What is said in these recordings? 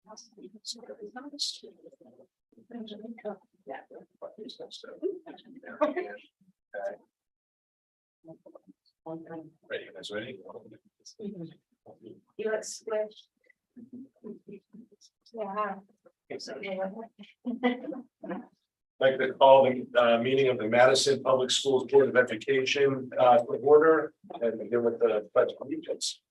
Ready, you guys ready? You look squished. Yeah. Like to call the meeting of the Madison Public Schools Board of Education to order and begin with the pledge of allegiance.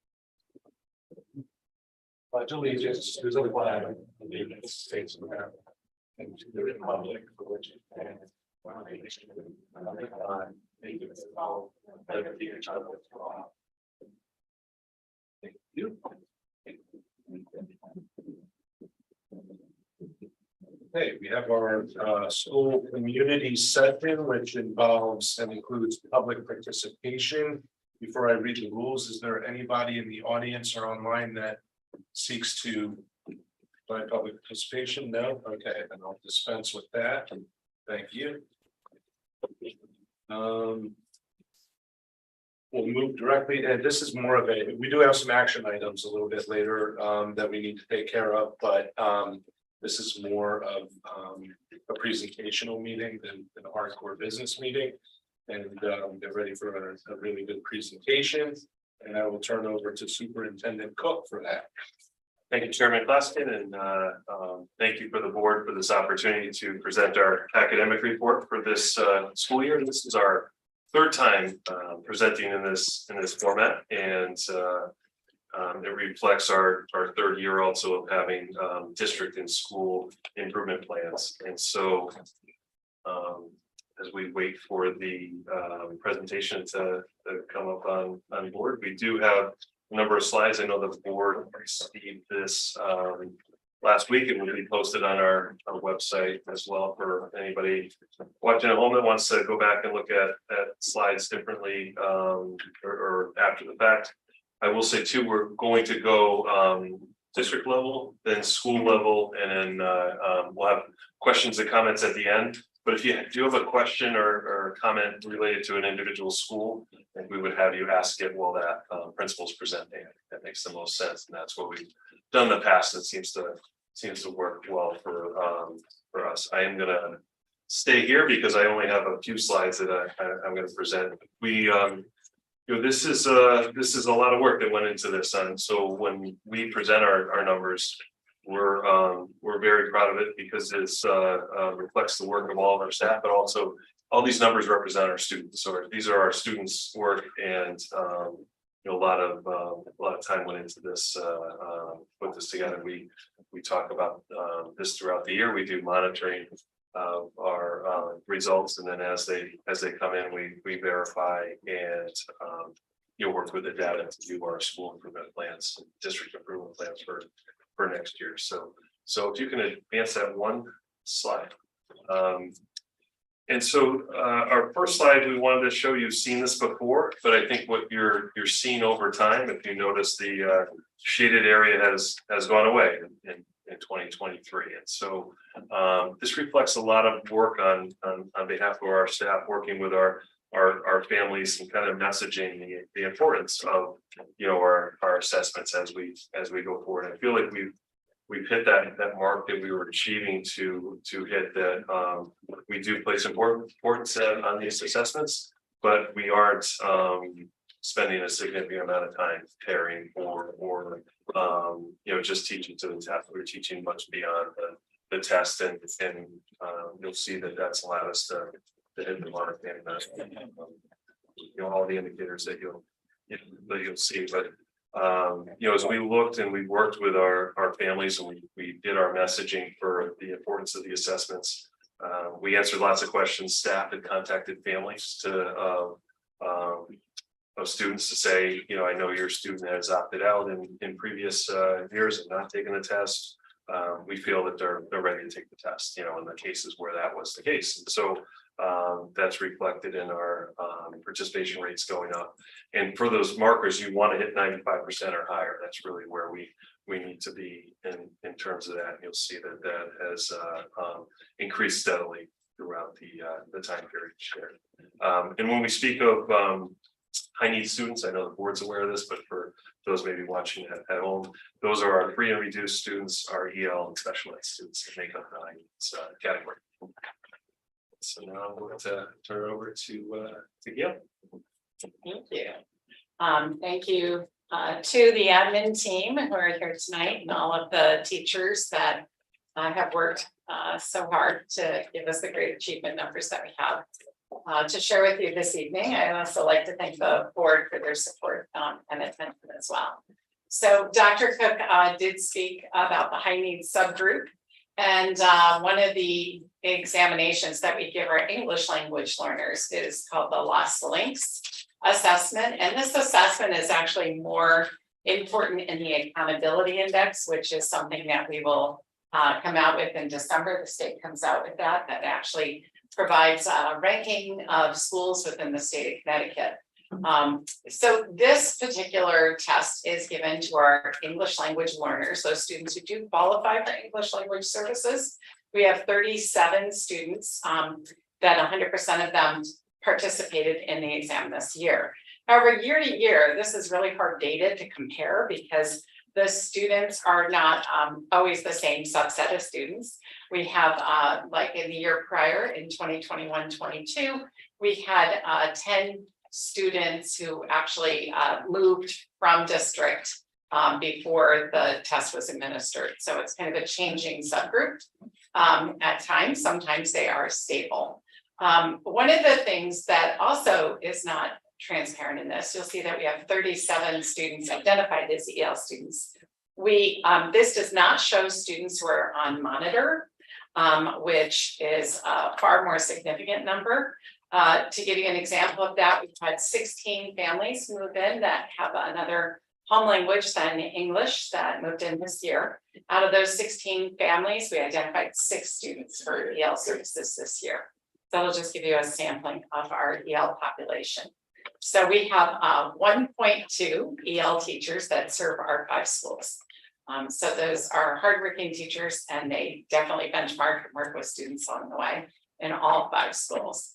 Pledge allegiance to the flag of the United States of America and to the republic for which it stands, one nation under God, indivisible, with liberty and justice for all. Thank you. Okay, we have our school community session, which involves and includes public participation. Before I read the rules, is there anybody in the audience or online that seeks to provide public participation? No? Okay, then I'll dispense with that. Thank you. We'll move directly, and this is more of a, we do have some action items a little bit later that we need to take care of, but this is more of a presentational meeting than a hardcore business meeting. And get ready for a really good presentation. And I will turn over to Superintendent Cook for that. Thank you, Chairman Gluskin, and thank you for the board for this opportunity to present our academic report for this school year. This is our third time presenting in this format, and it reflects our third year also of having district and school improvement plans. And so as we wait for the presentation to come up on board, we do have a number of slides. I know the board received this last week. It will be posted on our website as well for anybody watching at home that wants to go back and look at slides differently or after the fact. I will say too, we're going to go district level, then school level, and then we'll have questions and comments at the end. But if you do have a question or comment related to an individual school, then we would have you ask it while that principal's presenting. That makes the most sense, and that's what we've done in the past. It seems to work well for us. I am gonna stay here because I only have a few slides that I'm going to present. We this is a lot of work that went into this, and so when we present our numbers, we're very proud of it because it's reflects the work of all of our staff, but also all these numbers represent our students. So these are our students' work, and a lot of time went into this, put this together. We talk about this throughout the year. We do monitoring of our results, and then as they come in, we verify and work with the data to do our school improvement plans, district improvement plans for next year. So if you can advance that one slide. And so our first slide, we wanted to show you've seen this before, but I think what you're seeing over time, if you notice, the shaded area has gone away in 2023. And so this reflects a lot of work on behalf of our staff, working with our families and kind of messaging the importance of our assessments as we go forward. I feel like we've hit that mark that we were achieving to hit that. We do place importance on these assessments, but we aren't spending a significant amount of time preparing or just teaching to the test. We're teaching much beyond the test, and you'll see that that's allowed us to hit the mark and all the indicators that you'll see. But as we looked and we worked with our families, and we did our messaging for the importance of the assessments. We answered lots of questions. Staff had contacted families of students to say, I know your student has opted out in previous years and not taken the test. We feel that they're ready to take the test, in the cases where that was the case. And so that's reflected in our participation rates going up. And for those markers, you want to hit 95% or higher. That's really where we need to be in terms of that. And you'll see that has increased steadily throughout the time period shared. And when we speak of high need students. I know the board's aware of this, but for those maybe watching at home, those are our free and reduced students, our EL and special ed students that make up the high needs category. So now I'm going to turn it over to Gail. Thank you. Thank you to the admin team who are here tonight and all of the teachers that have worked so hard to give us the great achievement numbers that we have to share with you this evening. I also like to thank the board for their support and attention as well. So Dr. Cook did speak about the high needs subgroup. And one of the examinations that we give our English language learners is called the Lost Links assessment. And this assessment is actually more important in the accountability index, which is something that we will come out with in December. The state comes out with that actually provides a ranking of schools within the state of Connecticut. So this particular test is given to our English language learners, those students who do qualify for English language services. We have 37 students that 100% of them participated in the exam this year. However, year to year, this is really hard data to compare because the students are not always the same subset of students. We have like in the year prior in 2021-22, we had 10 students who actually moved from district before the test was administered. So it's kind of a changing subgroup at times. Sometimes they are stable. One of the things that also is not transparent in this, you'll see that we have 37 students identified as EL students. This does not show students who are on monitor, which is a far more significant number. To give you an example of that, we've had 16 families move in that have another home language than English that moved in this year. Out of those 16 families, we identified 6 students for EL services this year. That'll just give you a sampling of our EL population. So we have 1.2 EL teachers that serve our 5 schools. So those are hardworking teachers and they definitely benchmark and work with students along the way in all 5 schools.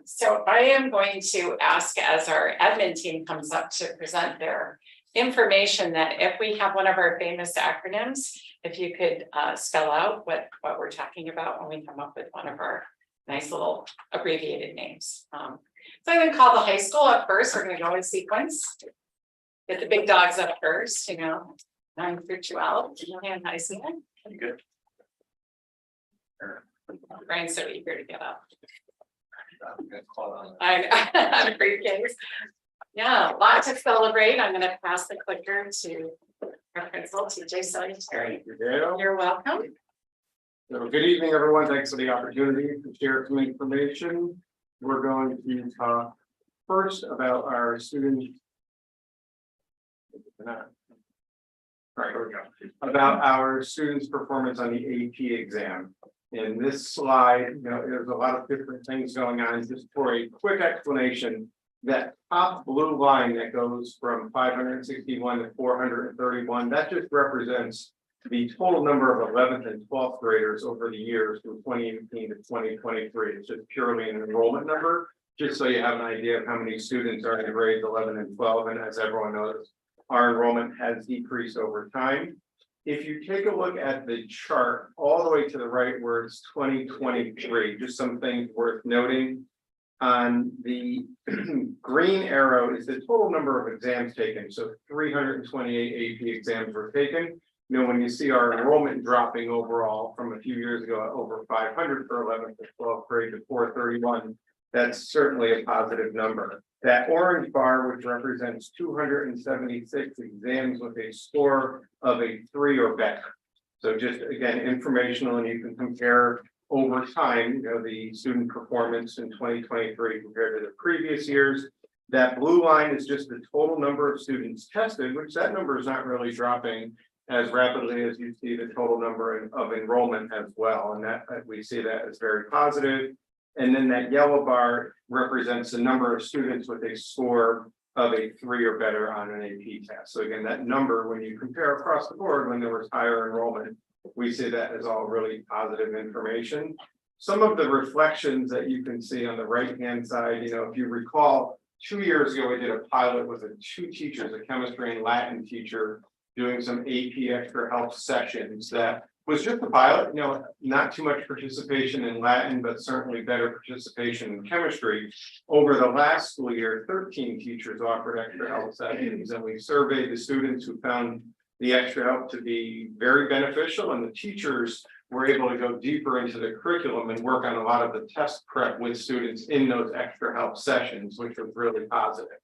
So I am going to ask as our admin team comes up to present their information that if we have one of our famous acronyms, if you could spell out what we're talking about when we come up with one of our nice little abbreviated names. So I'm going to call the high school up first. We're going to go in sequence. Get the big dogs up first, 9 through 12. And high school. You good? Brian's so eager to get up. I'm gonna call on. I'm briefcase. Yeah, a lot to celebrate. I'm going to pass the clicker to our principal, TJ Salutary. You're welcome. So good evening, everyone. Thanks for the opportunity to share some information. We're going to talk first about our students. Right, here we go. About our students' performance on the AP exam. In this slide, there's a lot of different things going on. Just for a quick explanation, that top blue line that goes from 561 to 431, that just represents the total number of 11th and 12th graders over the years from 2018 to 2023. It's just purely an enrollment number, just so you have an idea of how many students are in grades 11 and 12. And as everyone knows, our enrollment has decreased over time. If you take a look at the chart all the way to the right where it's 2023, just some things worth noting. On the green arrow is the total number of exams taken. So 328 AP exams were taken. When you see our enrollment dropping overall from a few years ago, over 500 for 11th to 12th grade to 431, that's certainly a positive number. That orange bar, which represents 276 exams with a score of a 3 or better. So just again, informational, and you can compare over time, the student performance in 2023 compared to the previous years. That blue line is just the total number of students tested, which that number is not really dropping as rapidly as you see the total number of enrollment as well. And that we see that as very positive. And then that yellow bar represents the number of students with a score of a 3 or better on an AP test. So again, that number, when you compare across the board, when there was higher enrollment, we see that as all really positive information. Some of the reflections that you can see on the right-hand side, if you recall, 2 years ago, we did a pilot with 2 teachers, a chemistry and Latin teacher, doing some AP extra help sessions. That was just a pilot, not too much participation in Latin, but certainly better participation in chemistry. Over the last school year, 13 teachers offered extra help sessions, and we surveyed the students who found the extra help to be very beneficial, and the teachers were able to go deeper into the curriculum and work on a lot of the test prep with students in those extra help sessions, which was really positive.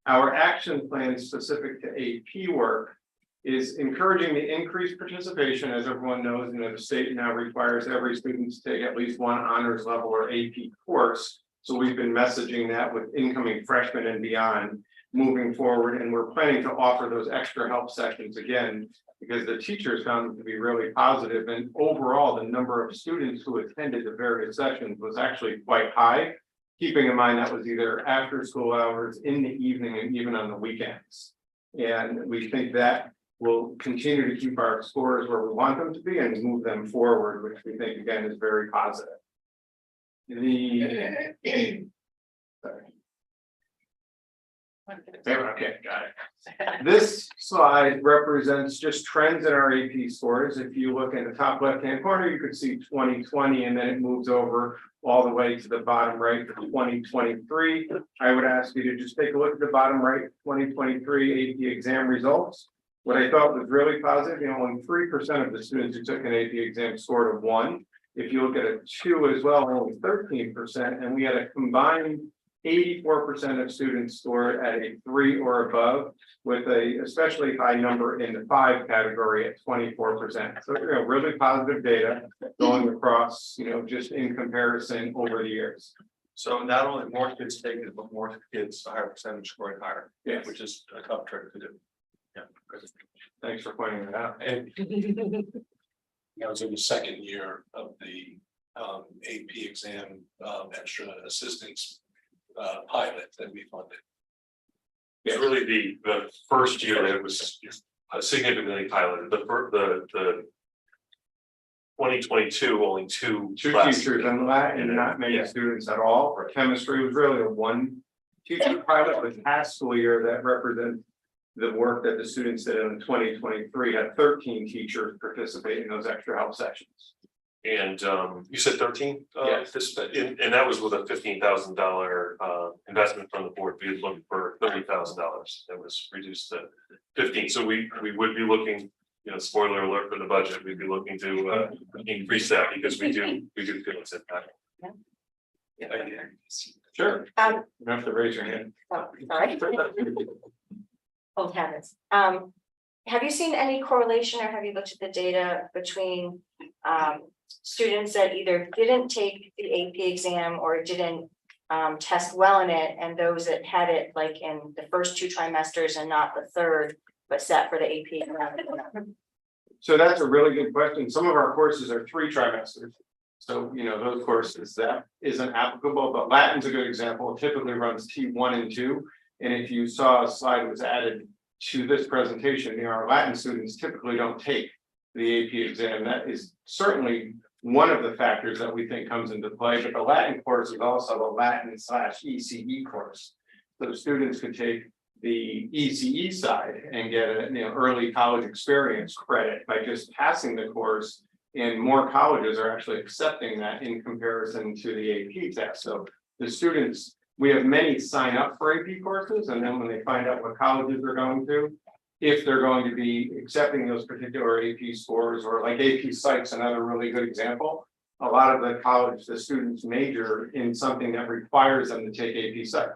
Our action plan specific to AP work is encouraging the increased participation. As everyone knows, the state now requires every student to take at least one honors level or AP course. So we've been messaging that with incoming freshmen and beyond moving forward, and we're planning to offer those extra help sessions again, because the teachers found them to be really positive, and overall, the number of students who attended the various sessions was actually quite high, keeping in mind that was either after school hours, in the evening, and even on the weekends. And we think that will continue to keep our scores where we want them to be and move them forward, which we think again is very positive. Okay, got it. This slide represents just trends in our AP scores. If you look in the top left-hand corner, you could see 2020, and then it moves over all the way to the bottom right for 2023. I would ask you to just take a look at the bottom right, 2023 AP exam results. What I thought was really positive, only 3% of the students who took an AP exam scored a 1. If you look at a 2 as well, only 13%, and we had a combined 84% of students scored at a 3 or above, with a especially high number in the 5 category at 24%. So really positive data going across, just in comparison over the years. So not only more kids take it, but more kids, a higher percentage scoring higher. Yes. Which is a tough trick to do. Yeah. Thanks for pointing that out. And I was in the second year of the AP exam extra assistance pilot that we funded. It's really the first year that it was significantly piloted. The 2022, only two classes. Teachers and Latin, and not many Yeah. students at all. For chemistry was really a 1 teacher pilot with past school year that represents the work that the students did in 2023. Had 13 teachers participate in those extra help sessions. And You said 13? Yes. and that was with a $15,000 investment from the board. We had looked for $30,000. That was reduced to 15. So we would be looking, spoiler alert for the budget, we'd be looking to increase that because we do feel it's impactful. Sure. You don't have to raise your hand. Oh, sorry. Old habits. Have you seen any correlation or have you looked at the data between students that either didn't take the AP exam or didn't test well in it, and those that had it like in the first 2 trimesters and not the third, but sat for the AP exam? So that's a really good question. Some of our courses are 3 trimesters. So, those courses that isn't applicable, but Latin's a good example. It typically runs T1 and 2. And if you saw a slide was added to this presentation, our Latin students typically don't take the AP exam. That is certainly one of the factors that we think comes into play, but the Latin course is also a Latin/ECE course. So students could take the ECE side and get an early college experience credit by just passing the course, and more colleges are actually accepting that in comparison to the AP test. So the students, we have many sign up for AP courses, and then when they find out what colleges they're going to, if they're going to be accepting those particular AP scores, or like AP Psych's another really good example. A lot of the students major in something that requires them to take AP Psych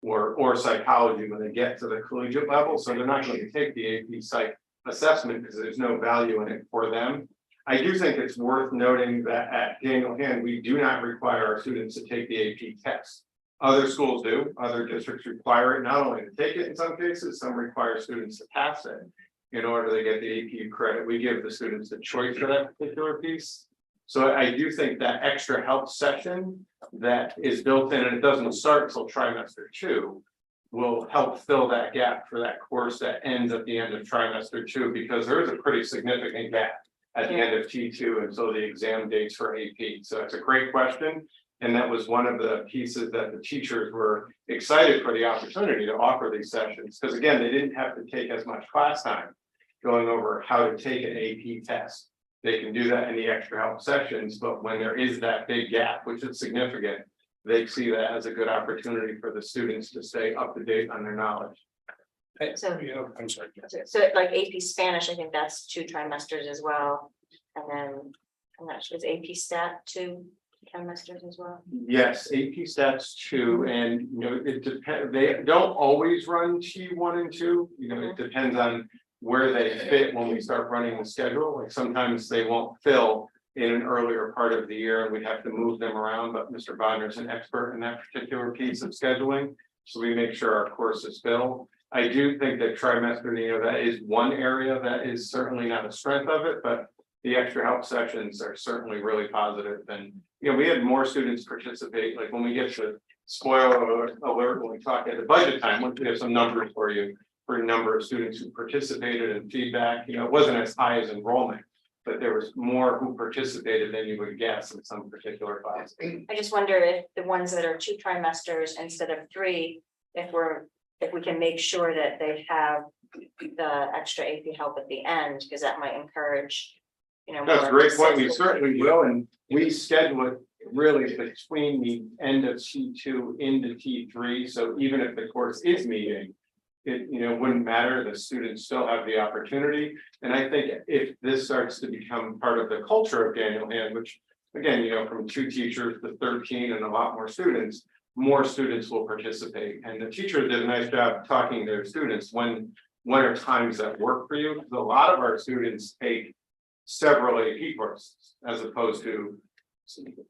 or psychology when they get to the collegiate level. So they're not going to take the AP Psych assessment because there's no value in it for them. I do think it's worth noting that at Daniel Hand, we do not require our students to take the AP test. Other schools do, other districts require it not only to take it in some cases, some require students to pass it in order to get the AP credit. We give the students the choice for that particular piece. So I do think that extra help session that is built in, and it doesn't start until trimester 2, will help fill that gap for that course that ends at the end of trimester 2, because there is a pretty significant gap at the end of T2 until the exam dates for AP. So it's a great question. And that was one of the pieces that the teachers were excited for the opportunity to offer these sessions, because again, they didn't have to take as much class time going over how to take an AP test. They can do that in the extra help sessions, but when there is that big gap, which is significant, they see that as a good opportunity for the students to stay up to date on their knowledge. So- Yeah, I'm sorry. So like AP Spanish, I think that's 2 trimesters as well. And then, I'm not sure, is AP Stat 2 trimesters as well? Yes, AP stats too, and you know, it depends, they don't always run T1 and 2, you know, it depends on where they fit when we start running the schedule, like sometimes they won't fill in an earlier part of the year and we'd have to move them around, but Mr. Bodnar is an expert in that particular piece of scheduling. So we make sure our courses fill. I do think that trimester, you know, that is one area that is certainly not a strength of it, but the extra help sessions are certainly really positive. And, you know, we had more students participate, like when we get to spoiler alert, when we talk at the budget time, once we have some numbers for you, for a number of students who participated and feedback, you know, it wasn't as high as enrollment, but there was more who participated than you would guess in some particular class. I just wonder if the ones that are 2 trimesters instead of 3, if we can make sure that they have the extra AP help at the end, because that might encourage, you know. That's a more great point. We successful- certainly will, and we schedule it really between the end of T2 into T3. So even if the course is meeting, it, you know, wouldn't matter. The students still have the opportunity. And I think if this starts to become part of the culture of Daniel Hand, which again, you know, from 2 teachers to 13 and a lot more students will participate. And the teacher did a nice job talking to their students when are times that work for you. Because a lot of our students take several AP courses as opposed to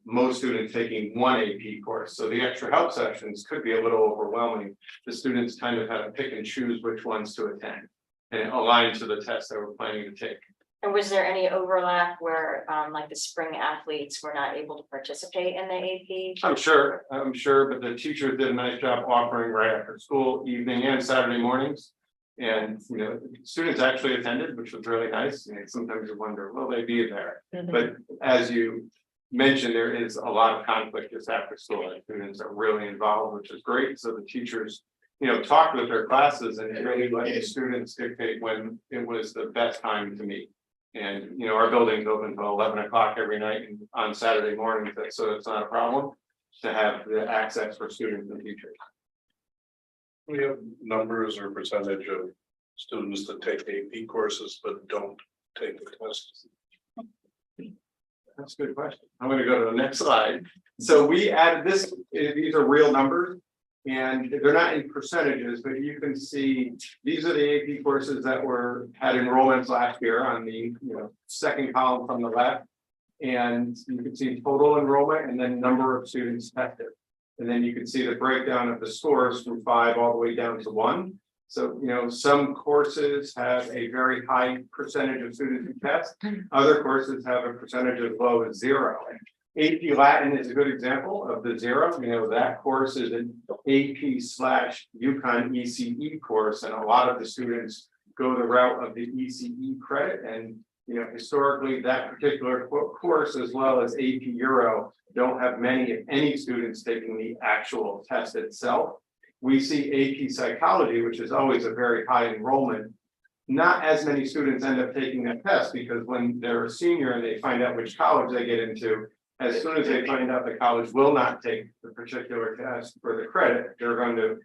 most students taking 1 AP course. So the extra help sessions could be a little overwhelming. The students kind of had to pick and choose which ones to attend and align to the test they were planning to take. And was there any overlap where like the spring athletes were not able to participate in the AP? I'm sure, but the teachers did a nice job offering right after school, evening and Saturday mornings. And, you know, students actually attended, which was really nice. And sometimes you wonder, will they be there? But as you mentioned, there is a lot of conflict just after school. And students are really involved, which is great. So the teachers, you know, talked with their classes and really let the students dictate when it was the best time to meet. And, you know, our building's open until 11 o'clock every night and on Saturday mornings, so it's not a problem to have the access for students and teachers. We have numbers or percentage of students that take AP courses but don't take the test. That's a good question. I'm gonna go to the next slide. So we added this, these are real numbers. And they're not in percentages, but you can see, these are the AP courses that had enrollments last year on the, second column from the left. And you can see total enrollment and then number of students tested. And then you can see the breakdown of the scores from 5 all the way down to 1. So, some courses have a very high percentage of students who test. Other courses have a percentage as low as 0. AP Latin is a good example of the 0. That course is an AP/UConn ECE course, and a lot of the students go the route of the ECE credit. And historically, that particular course, as well as AP Euro, don't have many, if any, students taking the actual test itself. We see AP Psychology, which is always a very high enrollment. Not as many students end up taking that test because when they're a senior and they find out which college they get into, as soon as they find out the college will not take the particular test for the credit, they're going to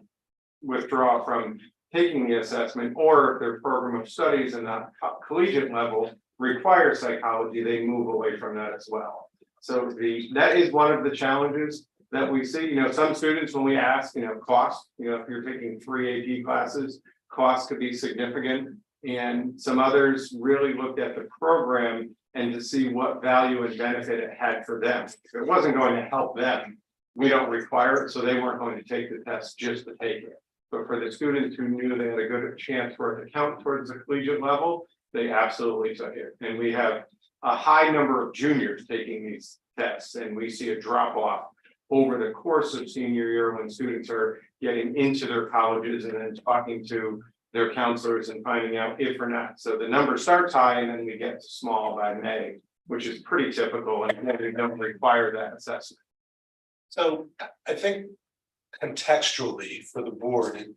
withdraw from taking the assessment, or if their program of studies and the collegiate level requires psychology, they move away from that as well. So that is one of the challenges that we see. Some students, when we ask, cost, if you're taking 3 AP classes, cost could be significant. And some others really looked at the program and to see what value and benefit it had for them. If it wasn't going to help them, we don't require it, so they weren't going to take the test just to take it. But for the students who knew they had a good chance for it to count towards the collegiate level, they absolutely took it. And we have a high number of juniors taking these tests, and we see a drop off over the course of senior year when students are getting into their colleges and then talking to their counselors and finding out if or not. So the number starts high and then we get to small by May, which is pretty typical, and they don't require that assessment. So I think contextually for the board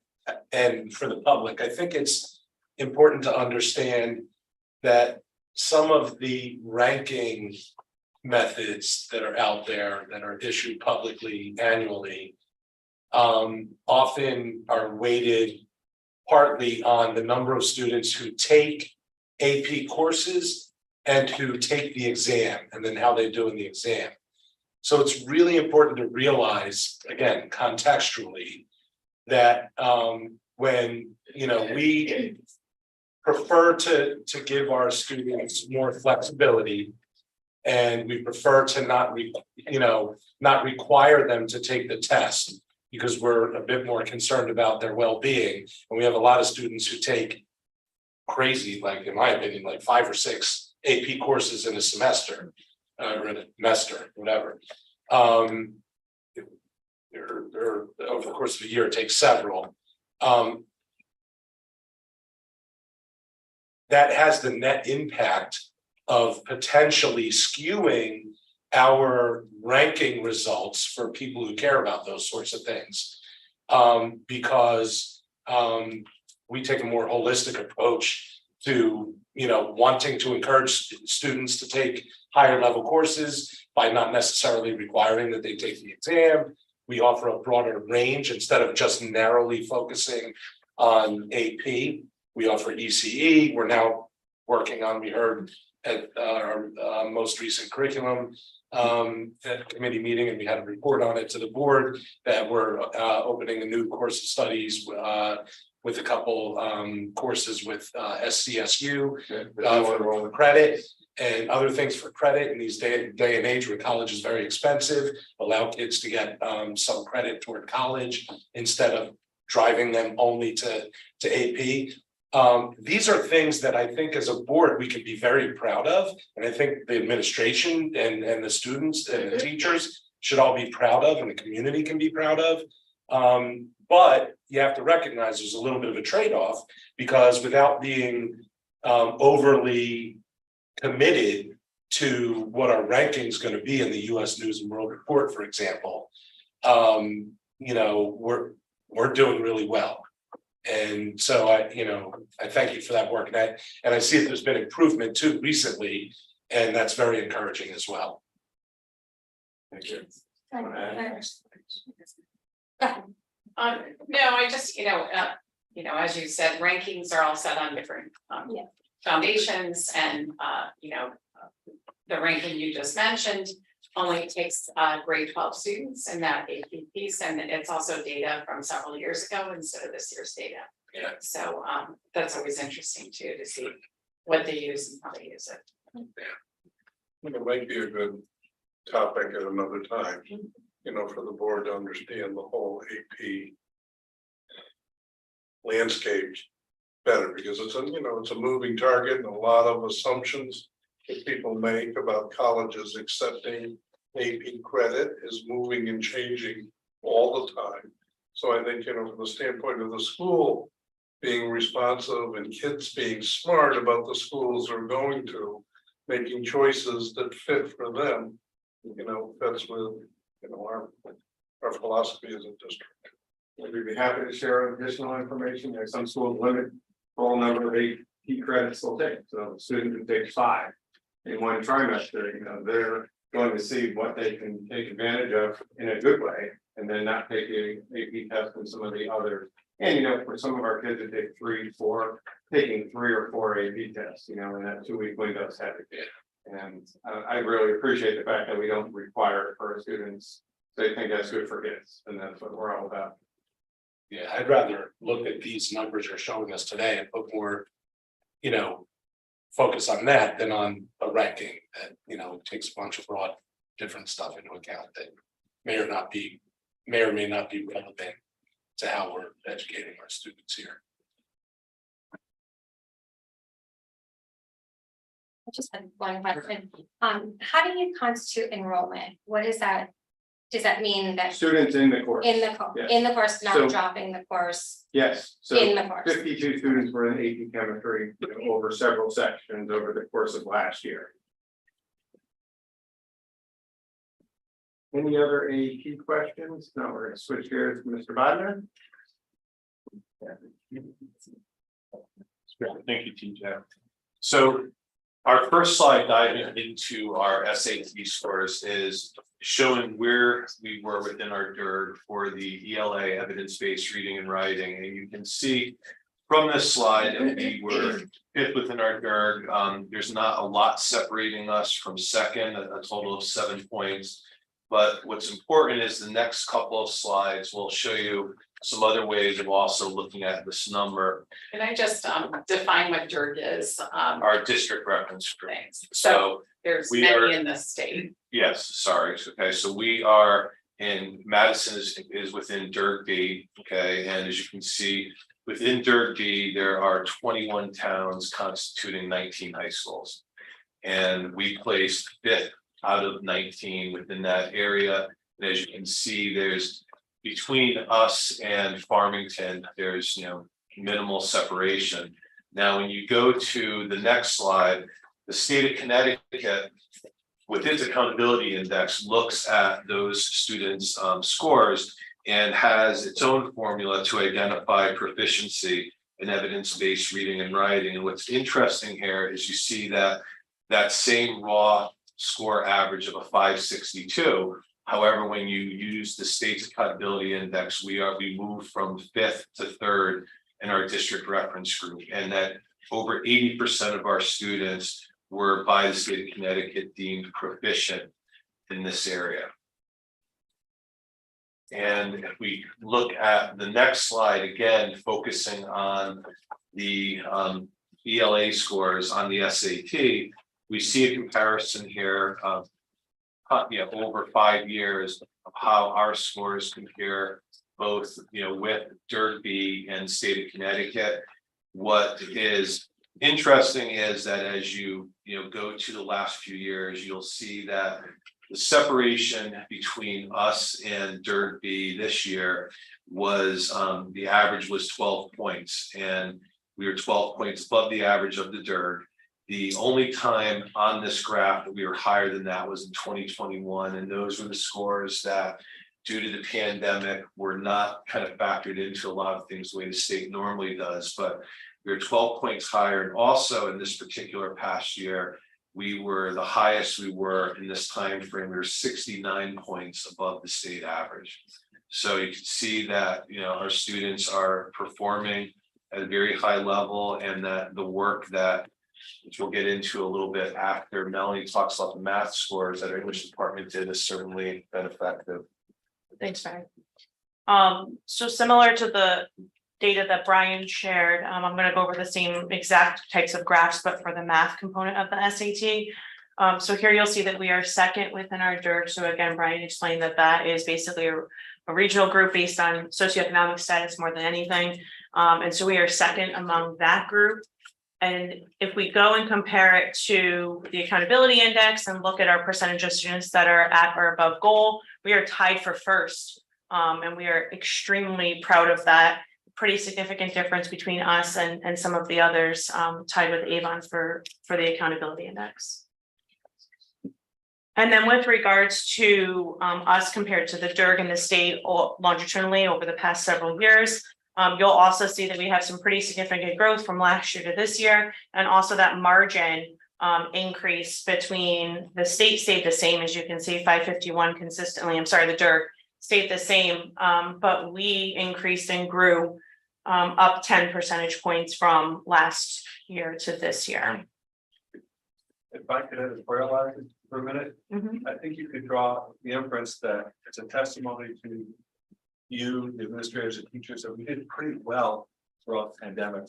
and for the public, I think it's important to understand that some of the ranking methods that are out there that are issued publicly annually often are weighted partly on the number of students who take AP courses and who take the exam and then how they do in the exam. So it's really important to realize, again, contextually, that when, you know, we prefer to give our students more flexibility, and we prefer to not require them to take the test because we're a bit more concerned about their well-being. And we have a lot of students who take crazy, like in my opinion, like 5 or 6 AP courses in a semester, or in a semester, whatever. Or over the course of a year, it takes several. That has the net impact of potentially skewing our ranking results for people who care about those sorts of things. Because we take a more holistic approach to, you know, wanting to encourage students to take higher level courses by not necessarily requiring that they take the exam. We offer a broader range instead of just narrowly focusing on AP. We offer ECE. We're now working on, we heard at our most recent curriculum at committee meeting, and we had a report on it to the board that we're opening a new course of studies with a couple courses with SCSU for credit and other things for credit in these day and age where college is very expensive. Allow kids to get some credit toward college instead of driving them only to AP. These are things that I think as a board, we can be very proud of. And I think the administration and the students and the teachers should all be proud of, and the community can be proud of. But you have to recognize there's a little bit of a trade-off, because without being overly committed to what our ranking is going to be in the US News and World Report, for example, you know, we're doing really well. And so I thank you for that work, and I see that there's been improvement too recently, and that's very encouraging as well. Thank you. No, I just, as you said, rankings are all set on different foundations, and the ranking you just mentioned only takes grade 12 students in that AP piece, and it's also data from several years ago instead of this year's data. Yeah. So that's always interesting too, to see what they use and how they use it. It might be a good topic at another time, for the board to understand the whole AP landscape better, because it's a moving target, and a lot of assumptions that people make about colleges accepting AP credit is moving and changing all the time. So I think, from the standpoint of the school being responsive and kids being smart about the schools they're going to, making choices that fit for them, that's with, our philosophy as a district. We'd be happy to share additional information. There's some schools limit full number of AP credits they'll take. So a student can take 5 in one trimester, they're going to see what they can take advantage of in a good way, and then not take the AP test and some of the others. And for some of our kids that take 3, 4, taking 3 or 4 AP tests, in that 2-week window is heavy. And I really appreciate the fact that we don't require it for our students. They think that's good for kids, and that's what we're all about. Yeah, I'd rather look at these numbers you're showing us today and put more, focus on that than on a ranking that, takes a bunch of broad different stuff into account that may or may not be relevant to how we're educating our students here. I just had one question. How do you constitute enrollment? What is that? Does that mean that Students in the course. in the Yes. course, not So- dropping the course Yes, so in the course? 52 students were in AP chemistry over several sections over the course of last year. Any other AEP questions? No, we're gonna switch gears to Mr. Bodnar. Thank you, TJ. So our first slide diving into our SAT scores is showing where we were within our DERG for the ELA evidence-based reading and writing. And you can see from this slide that we were fifth within our DERG. There's not a lot separating us from second, a total of 7 points. But what's important is the next couple of slides will show you some other ways of also looking at this number, Can I just define what DERG is? our district reference group. Thanks. So There's we are- many in the state. yes, sorry, okay, so we are in Madison is within DERG B, okay, and as you can see, within DERG B, there are 21 towns constituting 19 high schools. And we placed fifth out of 19 within that area. And as you can see, there's between us and Farmington, there's minimal separation. Now, when you go to the next slide, the state of Connecticut, with its accountability index, looks at those students' scores and has its own formula to identify proficiency in evidence-based reading and writing. And what's interesting here is you see that same raw score average of a 562. However, when you use the state's accountability index, we moved from fifth to third in our district reference group, and that over 80% of our students were by the state of Connecticut deemed proficient in this area. And if we look at the next slide, again, focusing on the ELA scores on the SAT, we see a comparison here of over 5 years of how our scores compare both with DERG B and state of Connecticut. What is interesting is that as you go to the last few years, you'll see that the separation between us and DERG B this year was the average was 12 points, and we were 12 points above the average of the DERG. The only time on this graph that we were higher than that was in 2021, and those were the scores that, due to the pandemic, were not kind of factored into a lot of things the way the state normally does. But we were 12 points higher, and also in this particular past year, we were the highest we were in this time frame. We were 69 points above the state average. So you can see that our students are performing at a very high level, and that the work that, which we'll get into a little bit after Melanie talks about the math scores that our English department did, has certainly been effective. Thanks, Barry. So similar to the data that Brian shared, I'm going to go over the same exact types of graphs, but for the math component of the SAT. So here you'll see that we are second within our DERG. So again, Brian explained that is basically a regional group based on socioeconomic status more than anything. And so we are second among that group. And if we go and compare it to the accountability index and look at our percentage of students that are at or above goal, we are tied for first. And we are extremely proud of that. Pretty significant difference between us and some of the others tied with Avon for the accountability index. And then with regards to us compared to the DERG and the state longitudinally over the past several years, you'll also see that we have some pretty significant growth from last year to this year, and also that margin increase between the state stayed the same, as you can see, 551 consistently. I'm sorry, the DERG stayed the same, but we increased and grew up 10 percentage points from last year to this year. If I could editorialize it for a minute, I think you could draw the inference that it's a testimony to you, the administrators and teachers, that we did pretty well throughout the pandemic.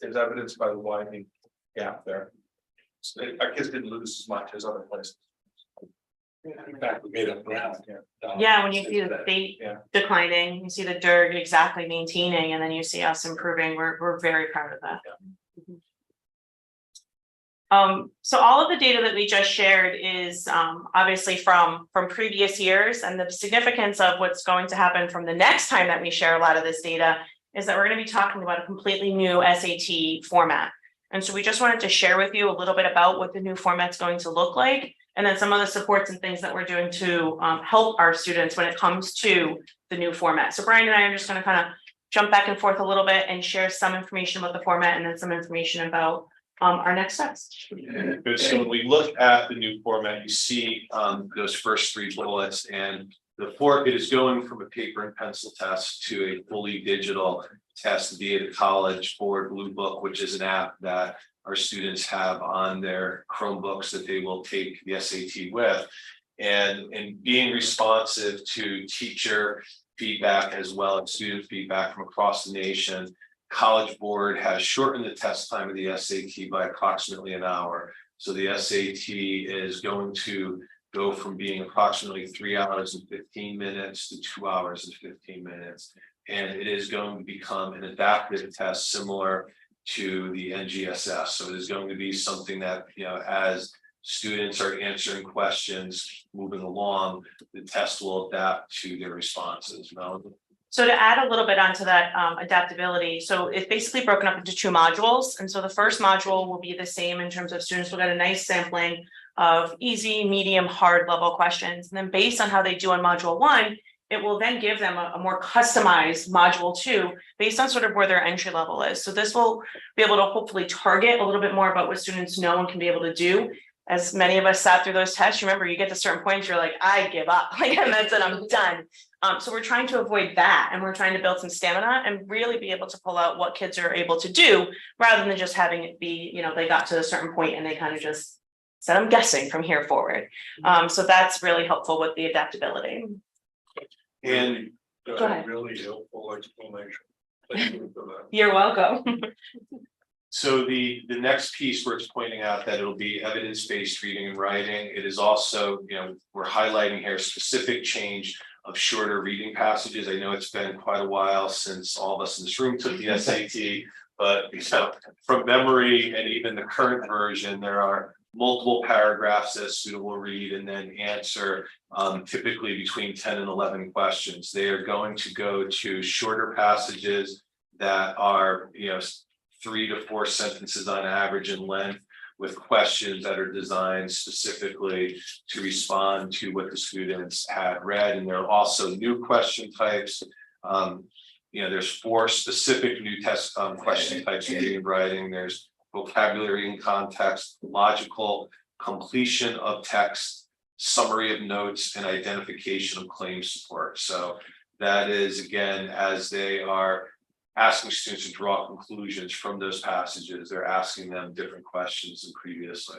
There's evidence by the widening gap there. So our kids didn't lose as much as other places. In fact, we made up ground. Yeah, when you see the state Yeah. declining, you see the DERG exactly maintaining, and then you see us improving. We're very proud of that. So all of the data that we just shared is obviously from previous years, and the significance of what's going to happen from the next time that we share a lot of this data is that we're going to be talking about a completely new SAT format. And so we just wanted to share with you a little bit about what the new format's going to look like. And then some of the supports and things that we're doing to help our students when it comes to the new format. So Brian and I are just gonna kind of jump back and forth a little bit and share some information about the format and then some information about our next steps. Good. So when we look at the new format, you see those first three bullets, and it is going from a paper and pencil test to a fully digital test via the College Board Blue Book, which is an app that our students have on their Chromebooks that they will take the SAT with. And being responsive to teacher feedback as well as student feedback from across the nation, College Board has shortened the test time of the SAT by approximately an hour. So the SAT is going to go from being approximately 3 hours and 15 minutes to 2 hours and 15 minutes. And it is going to become an adaptive test similar to the NGSS. So it is going to be something that, as students are answering questions moving along, the test will adapt to their responses. Melanie? So to add a little bit onto that adaptability, so it's basically broken up into 2 modules. And so the first module will be the same in terms of students will get a nice sampling of easy, medium, hard level questions. And then based on how they do on module 1, it will then give them a more customized module 2 based on sort of where their entry level is. So this will be able to hopefully target a little bit more about what students know and can be able to do. As many of us sat through those tests, remember, you get to certain points, you're like, I give up, and that's it, I'm done. So we're trying to avoid that, and we're trying to build some stamina and really be able to pull out what kids are able to do, rather than just having it be, they got to a certain point and they kind of just said, I'm guessing from here forward. So that's really helpful with the adaptability. And Go ahead. Really helpful explanation. Thank you for that. You're welcome. so the next piece where it's pointing out that it'll be evidence-based reading and writing, it is also, we're highlighting here specific change of shorter reading passages. I know it's been quite a while since all of us in this room took the SAT, but from memory and even the current version, there are multiple paragraphs that a student will read and then answer, typically between 10 and 11 questions. They are going to go to shorter passages that are, 3 to 4 sentences on average in length, with questions that are designed specifically to respond to what the students had read. And there are also new question types. There's 4 specific new test question types in reading and writing. There's vocabulary and context, logical, completion of text, summary of notes, and identification of claim support. So that is, again, as they are asking students to draw conclusions from those passages, they're asking them different questions than previously.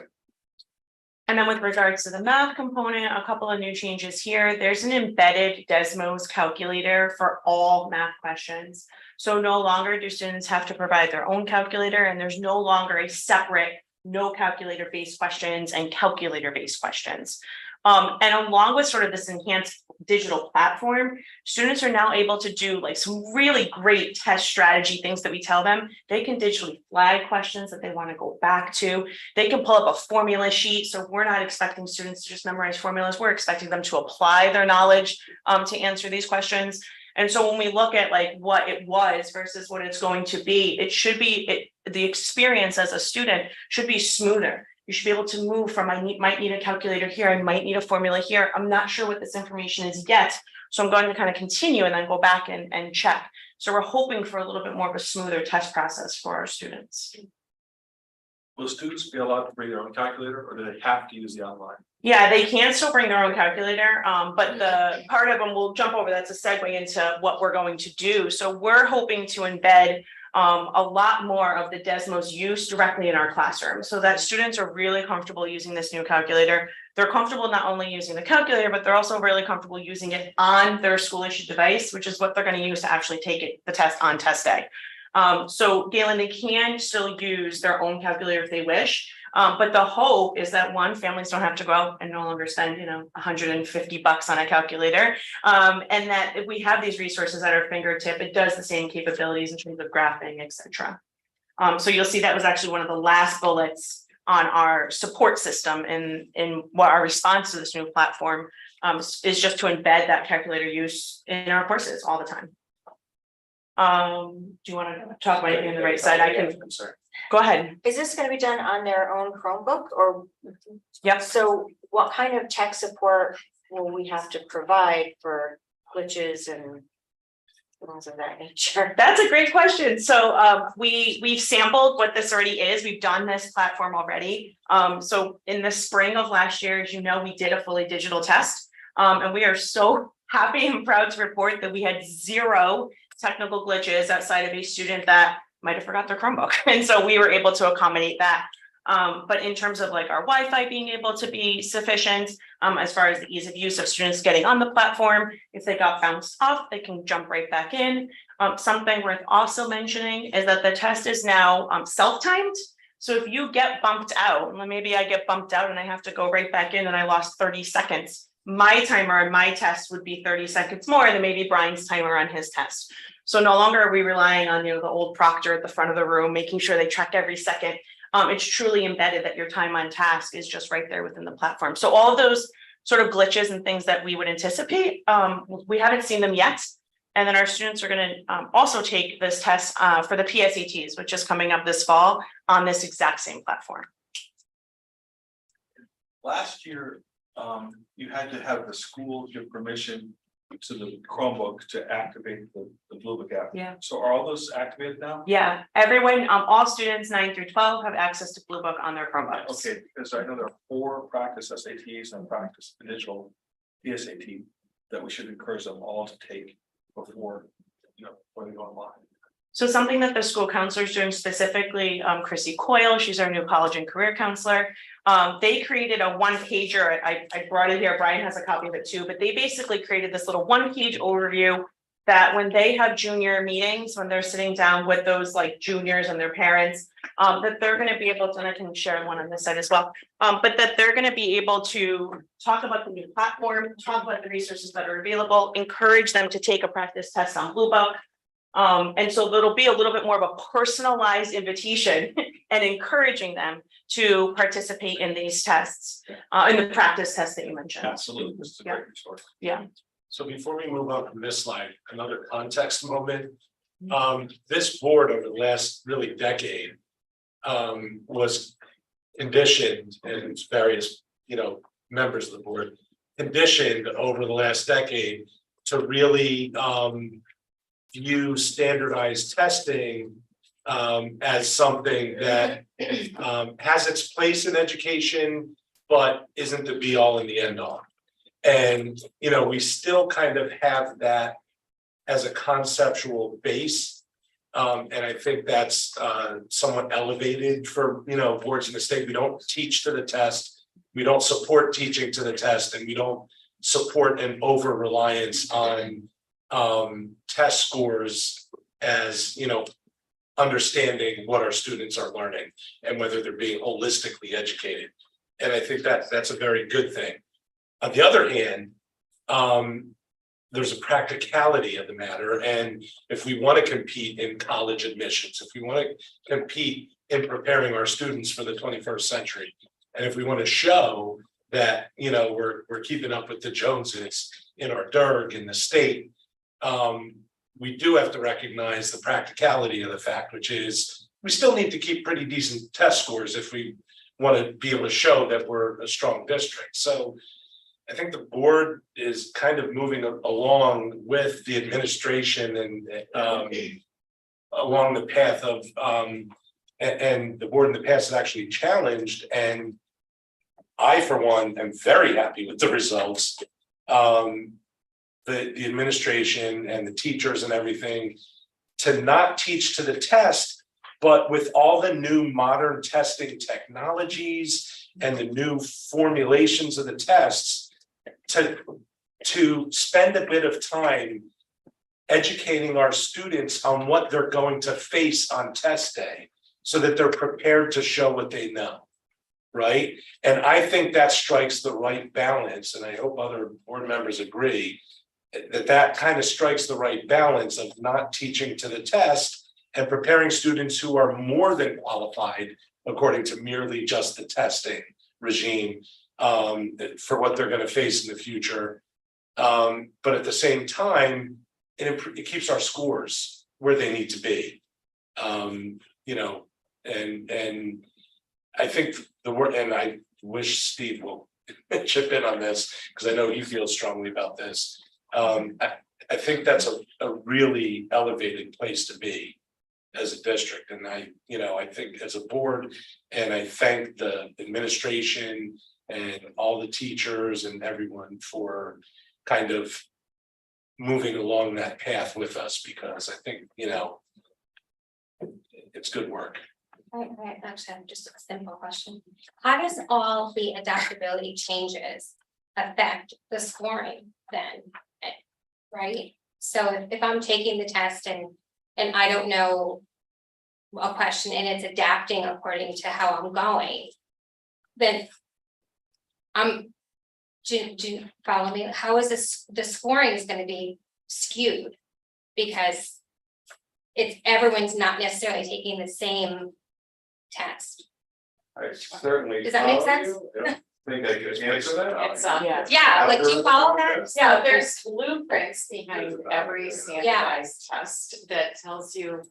And then with regards to the math component, a couple of new changes here. There's an embedded Desmos calculator for all math questions. So no longer do students have to provide their own calculator, and there's no longer a separate no calculator based questions and calculator based questions. And along with sort of this enhanced digital platform, students are now able to do like some really great test strategy things that we tell them. They can digitally flag questions that they want to go back to. They can pull up a formula sheet. So we're not expecting students to just memorize formulas. We're expecting them to apply their knowledge to answer these questions. And so when we look at like what it was versus what it's going to be, it should be, the experience as a student should be smoother. You should be able to move from might need a calculator here, I might need a formula here. I'm not sure what this information is yet. So I'm going to kind of continue and then go back and check. So we're hoping for a little bit more of a smoother test process for our students. Will students be allowed to bring their own calculator, or do they have to use the online? Yeah, they can still bring their own calculator, but the part of them, we'll jump over, that's a segue into what we're going to do. So we're hoping to embed a lot more of the Desmos use directly in our classroom so that students are really comfortable using this new calculator. They're comfortable not only using the calculator, but they're also really comfortable using it on their school issued device, which is what they're going to use to actually take the test on test day. So Galen, they can still use their own calculator if they wish. But the hope is that families don't have to go out and no longer spend, $150 on a calculator. And that if we have these resources at our fingertip, it does the same capabilities in terms of graphing, etc. So you'll see that was actually one of the last bullets on our support system in what our response to this new platform is just to embed that calculator use in our courses all the time. Do you want to talk about anything on the right side? I can, I'm sorry. go ahead. Is this gonna be done on their own Chromebook or? Yep. So what kind of tech support will we have to provide for glitches and things of that nature? That's a great question. So we've sampled what this already is. We've done this platform already. So in the spring of last year, as you know, we did a fully digital test. And we are so happy and proud to report that we had 0 technical glitches outside of a student that might have forgot their Chromebook. And so we were able to accommodate that. But in terms of like our Wi-Fi being able to be sufficient, as far as the ease of use of students getting on the platform, if they got bounced off, they can jump right back in. Something worth also mentioning is that the test is now self-timed. So if you get bumped out, and maybe I get bumped out and I have to go right back in and I lost 30 seconds, my timer on my test would be 30 seconds more than maybe Brian's timer on his test. So no longer are we relying on, the old proctor at the front of the room, making sure they track every second. It's truly embedded that your time on task is just right there within the platform. So all of those sort of glitches and things that we would anticipate, we haven't seen them yet. And then our students are going to also take this test for the PSATs, which is coming up this fall on this exact same platform. Last year, you had to have the school give permission to the Chromebook to activate the Bluebook app. Yeah. So are all those activated now? Yeah, everyone, all students 9 through 12 have access to Bluebook on their Chromebooks. Okay, because I know there are 4 practice SATs and practice digital PSAT that we should encourage them all to take before, before they go online. So something that the school counselor is doing specifically, Chrissy Coyle, she's our new college and career counselor. They created a 1-pager. I brought it here. Brian has a copy of it too, but they basically created this little 1-page overview that when they have junior meetings, when they're sitting down with those like juniors and their parents, that they're going to be able to, and I can share one on this side as well, but that they're going to be able to talk about the new platform, talk about the resources that are available, encourage them to take a practice test on Bluebook. And so it'll be a little bit more of a personalized invitation and encouraging them to participate in these tests, in the practice test that you mentioned. Absolutely, this is a great resource. Yeah. So before we move on from this slide, another context moment. This board over the last really decade was conditioned, and it's various, members of the board conditioned over the last decade to really view standardized testing as something that has its place in education, but isn't the be all and the end all. And, we still kind of have that as a conceptual base. And I think that's somewhat elevated for, boards in the state. We don't teach to the test. We don't support teaching to the test, and we don't support an over reliance on test scores as, understanding what our students are learning and whether they're being holistically educated. And I think that's a very good thing. On the other hand, there's a practicality of the matter. And if we want to compete in college admissions, if we want to compete in preparing our students for the 21st century, and if we want to show that, we're keeping up with the Joneses in our DERG in the state, we do have to recognize the practicality of the fact, which is we still need to keep pretty decent test scores if we want to be able to show that we're a strong district. So I think the board is kind of moving along with the administration and along the path of and the board in the past has actually challenged, and I, for one, am very happy with the results. The administration and the teachers and everything to not teach to the test, but with all the new modern testing technologies and the new formulations of the tests, to spend a bit of time educating our students on what they're going to face on test day so that they're prepared to show what they know, right? And I think that strikes the right balance, and I hope other board members agree, that kind of strikes the right balance of not teaching to the test and preparing students who are more than qualified according to merely just the testing regime for what they're going to face in the future. But at the same time, it keeps our scores where they need to be. You know, and I think the word, and I wish Steve will chip in on this, because I know he feels strongly about this. I think that's a really elevated place to be as a district, and I think as a board, and I thank the administration and all the teachers and everyone for kind of moving along that path with us, because I think, it's good work. I actually have just a simple question. How does all the adaptability changes affect the scoring then? Right? So if I'm taking the test and I don't know a question and it's adapting according to how I'm going, then do you follow me? How is this, the scoring is gonna be skewed? Because everyone's not necessarily taking the same test. I certainly. Does that make follow sense? you. I don't think I could answer that. It's, Yeah, like, do you follow that? yeah, there's blueprints behind every standardized test that tells you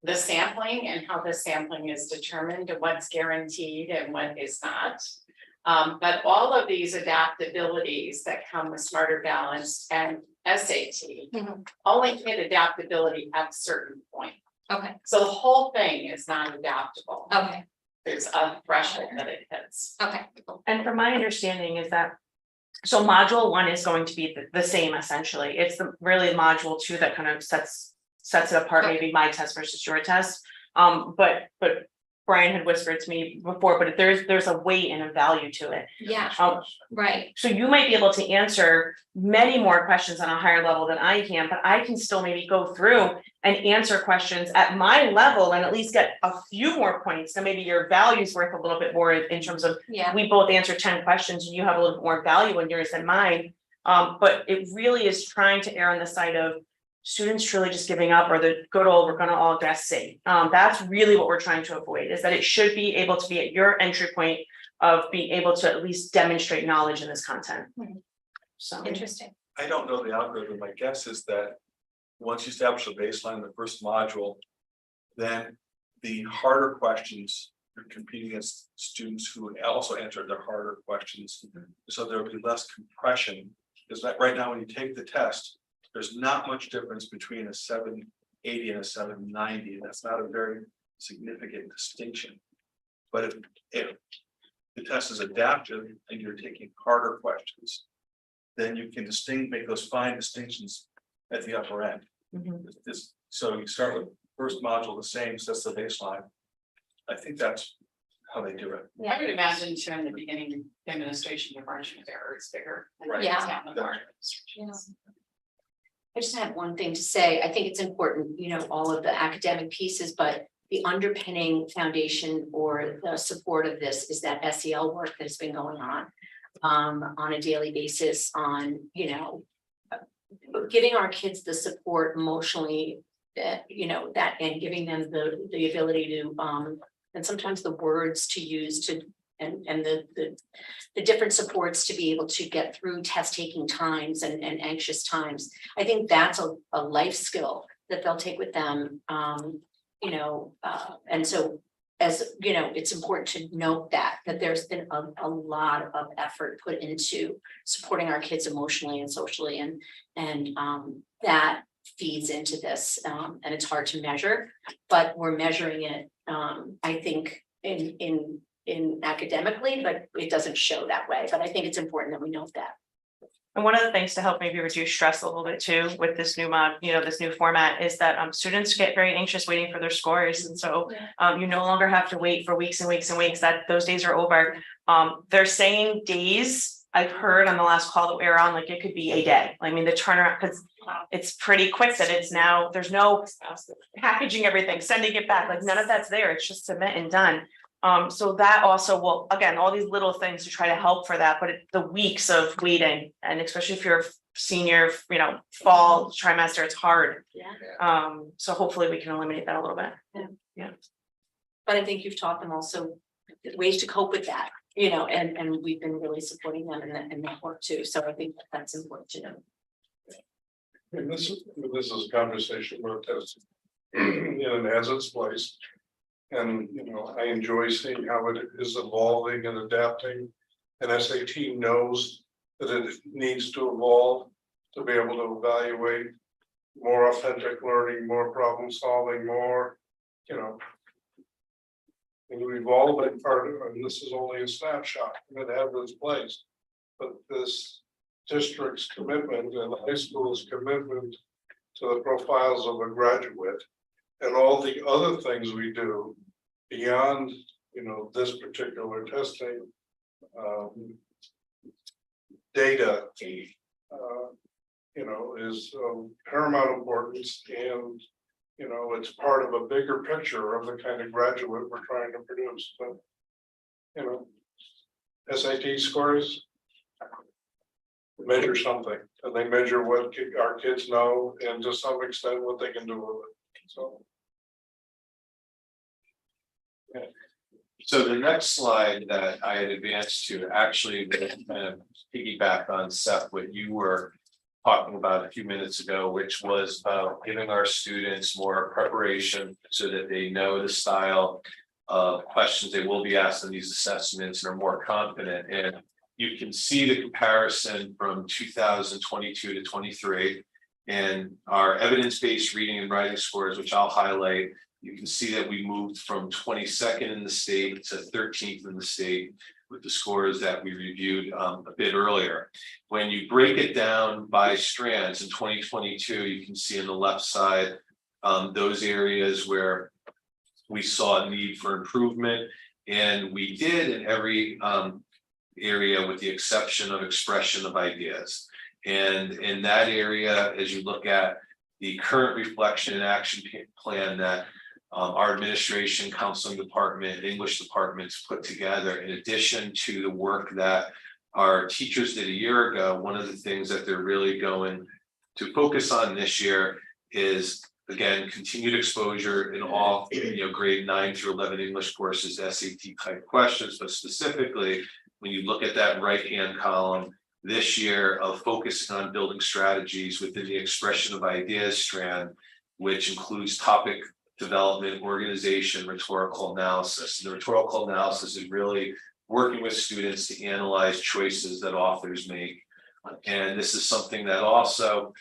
the sampling and how the sampling is determined, and what's guaranteed and what is not. But all of these adaptabilities that come with Smarter Balanced and SAT Mhm. only hit adaptability at a certain point. Okay, So the whole thing is not adaptable. okay, There's a threshold that it hits. okay. And from my understanding is that, so module 1 is going to be the same essentially. It's really module 2 that kind of sets it apart, maybe my test versus your test. But Brian had whispered to me before, but there's a weight and a value to it. Yeah, right. So you might be able to answer many more questions on a higher level than I can, but I can still maybe go through and answer questions at my level and at least get a few more points. So maybe your value is worth a little bit more in terms of, Yeah, we both answered 10 questions and you have a little bit more value in yours than mine. But it really is trying to err on the side of students truly just giving up, or the good old, we're gonna all guess C. That's really what we're trying to avoid, is that it should be able to be at your entry point of being able to at least demonstrate knowledge in this content. Mhm. So. interesting. I don't know the algorithm. My guess is that once you establish a baseline in the first module, then the harder questions, you're competing against students who also answered the harder questions. So there will be less compression. Because that right now, when you take the test, there's not much difference between a 780 and a 790. That's not a very significant distinction. But if the test is adaptive and you're taking harder questions, then you can make those fine distinctions at the upper end. Mhm. So you start with first module the same, so that's the baseline. I think that's how they do it. I would imagine too, in the beginning, the administration, your margin of error is bigger. than Right. it is Yeah. now in the margin. I just have one thing to say. I think it's important, all of the academic pieces, but the underpinning foundation or the support of this is that SEL work that's been going on a daily basis on, giving our kids the support emotionally, that, and giving them the ability to, and sometimes the words to use to, and the different supports to be able to get through test taking times and anxious times. I think that's a life skill that they'll take with them. And so, as it's important to note that there's been a lot of effort put into supporting our kids emotionally and socially, and that feeds into this, and it's hard to measure, but we're measuring it, I think, in academically, but it doesn't show that way. But I think it's important that we note that. And one of the things to help maybe reduce stress a little bit too with this new this new format is that students get very anxious waiting for their scores. And so you no longer have to wait for weeks and weeks and weeks, that those days are over. They're saying days. I've heard on the last call that we were on, like it could be a day. I mean, the turnaround, because it's pretty quick that it's now, there's no packaging everything, sending it back, like none of that's there. It's just submit and done. So that also will, again, all these little things to try to help for that, but the weeks of waiting, and especially if you're a senior, fall trimester, it's hard. Yeah. So hopefully we can eliminate that a little bit. But I think you've taught them also ways to cope with that, and we've been really supporting them in that work too. So I think that's important to know. And this is a conversation we're testing. And it has its place. And, you know, I enjoy seeing how it is evolving and adapting. And SAT knows that it needs to evolve to be able to evaluate more authentic learning, more problem solving, more, you know. And evolving part of it, and this is only a snapshot, and it has its place. But this district's commitment and the high school's commitment to the profiles of a graduate and all the other things we do beyond, you know, this particular testing data, you know, is paramount importance, and you know, it's part of a bigger picture of the kind of graduate we're trying to produce. But you know, SAT scores measure something, and they measure what our kids know, and to some extent what they can do with it. So. So the next slide that I had advanced to actually kind of piggyback on Seth, what you were talking about a few minutes ago, which was about giving our students more preparation so that they know the style of questions they will be asked in these assessments and are more confident. And you can see the comparison from 2022 to 23 and our evidence-based reading and writing scores, which I'll highlight. You can see that we moved from 22nd in the state to 13th in the state with the scores that we reviewed a bit earlier. When you break it down by strands in 2022, you can see on the left side those areas where we saw a need for improvement, and we did in every area with the exception of expression of ideas. And in that area, as you look at the current reflection and action plan that our administration, counseling department, English departments put together, in addition to the work that our teachers did a year ago, one of the things that they're really going to focus on this year is, again, continued exposure in all, you know, grade 9 through 11 English courses, SAT type questions, but specifically, when you look at that right-hand column this year of focusing on building strategies within the expression of ideas strand, which includes topic development, organization, rhetorical analysis. And the rhetorical analysis is really working with students to analyze choices that authors make. And this is something that also,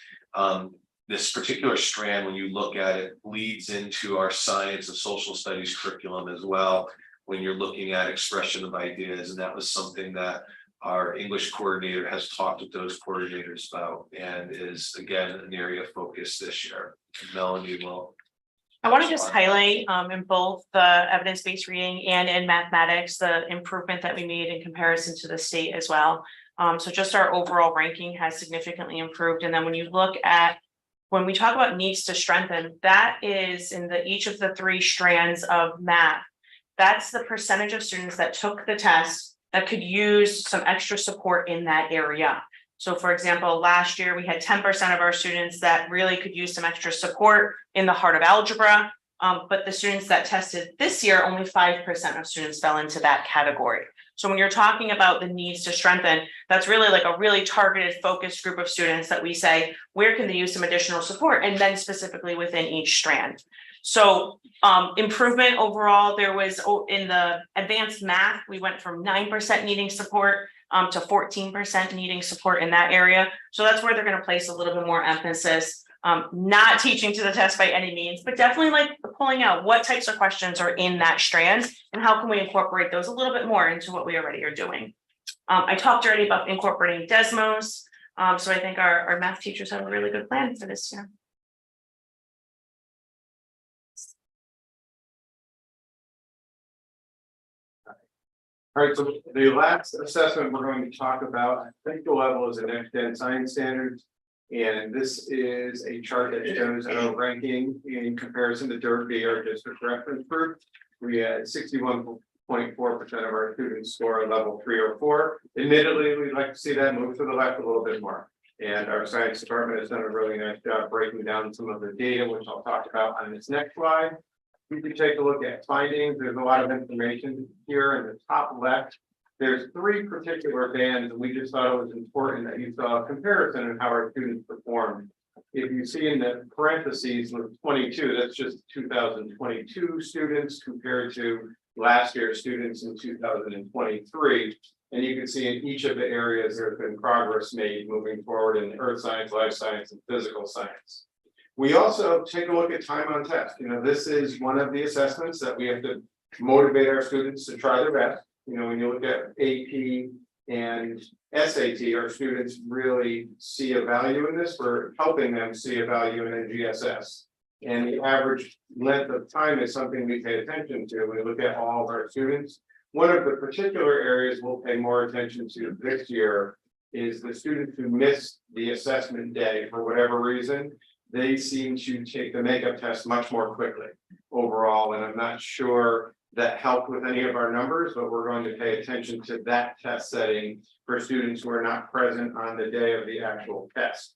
this particular strand, when you look at it, leads into our science and social studies curriculum as well, when you're looking at expression of ideas. And that was something that our English coordinator has talked with those coordinators about, and is, again, an area of focus this year. Melanie will. I want to just highlight in both the evidence-based reading and in mathematics, the improvement that we made in comparison to the state as well. So just our overall ranking has significantly improved. And then when you look at, when we talk about needs to strengthen, that is in each of the 3 strands of math. That's the percentage of students that took the test that could use some extra support in that area. So for example, last year we had 10% of our students that really could use some extra support in the heart of algebra. But the students that tested this year, only 5% of students fell into that category. So when you're talking about the needs to strengthen, that's really like a really targeted, focused group of students that we say, where can they use some additional support? And then specifically within each strand. So improvement overall, there was in the advanced math, we went from 9% needing support to 14% needing support in that area. So that's where they're going to place a little bit more emphasis, not teaching to the test by any means, but definitely like pulling out what types of questions are in that strand and how can we incorporate those a little bit more into what we already are doing. I talked already about incorporating Desmos. So I think our math teachers have a really good plan for this year. All right, so the last assessment we're going to talk about, I think the level is an Next-Gen Science Standards. And this is a chart that shows our ranking in comparison to Derby, our district reference group. We had 61.4% of our students score a level 3 or 4. Admittedly, we'd like to see that move to the left a little bit more. And our science department has done a really nice job breaking down some of the data, which I'll talk about on this next slide. We can take a look at findings. There's a lot of information here in the top left. There's 3 particular bands, and we just thought it was important that you saw a comparison of how our students performed if you see in the parentheses with 22, that's just 2022 students compared to last year's students in 2023. And you can see in each of the areas, there's been progress made moving forward in earth science, life science, and physical science. We also take a look at time on test. You know, this is one of the assessments that we have to motivate our students to try their best. You know, when you look at AP and SAT, our students really see a value in this. We're helping them see a value in NGSS. And the average length of time is something we pay attention to. We look at all of our students. One of the particular areas we'll pay more attention to this year is the students who missed the assessment day for whatever reason. They seem to take the makeup test much more quickly overall, and I'm not sure that helped with any of our numbers, but we're going to pay attention to that test setting for students who are not present on the day of the actual test.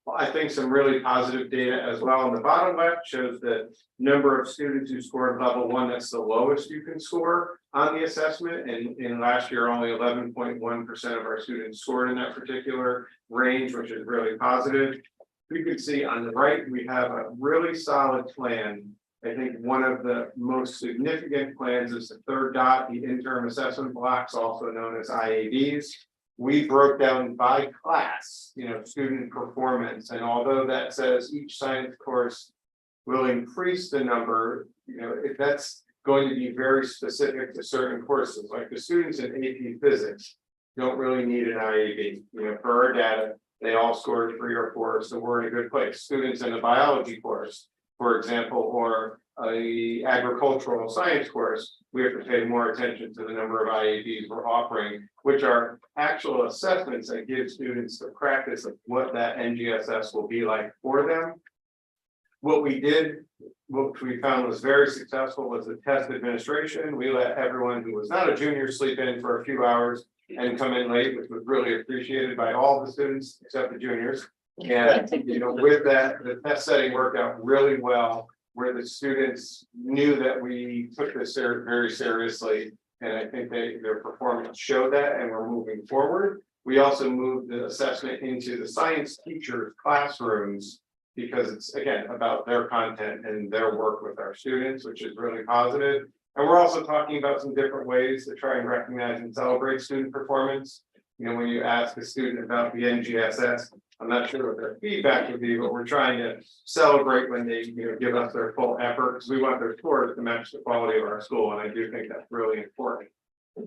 Well, I think some really positive data as well on the bottom left shows the number of students who scored level 1. That's the lowest you can score on the assessment. And in last year, only 11.1% of our students scored in that particular range, which is really positive. You can see on the right, we have a really solid plan. I think one of the most significant plans is the third dot, the interim assessment blocks, also known as IABs. We broke down by class, you know, student performance, and although that says each science course will increase the number, you know, if that's going to be very specific to certain courses, like the students in AP Physics don't really need an IAB. You know, for our data, they all scored 3 or 4, so we're in a good place. Students in a biology course, for example, or a agricultural science course, we have to pay more attention to the number of IABs we're offering, which are actual assessments that give students the practice of what that NGSS will be like for them. What we found was very successful was the test administration. We let everyone who was not a junior sleep in for a few hours and come in late, which was really appreciated by all the students except the juniors. And you know, with that, the test setting worked out really well, where the students knew that we took this very seriously. And I think their performance showed that, and we're moving forward. We also moved the assessment into the science teachers' classrooms because it's, again, about their content and their work with our students, which is really positive. And we're also talking about some different ways to try and recognize and celebrate student performance. You know, when you ask a student about the NGSS, I'm not sure what their feedback would be, but we're trying to celebrate when they, you know, give us their full effort, because we want their scores to match the quality of our school, and I do think that's really important.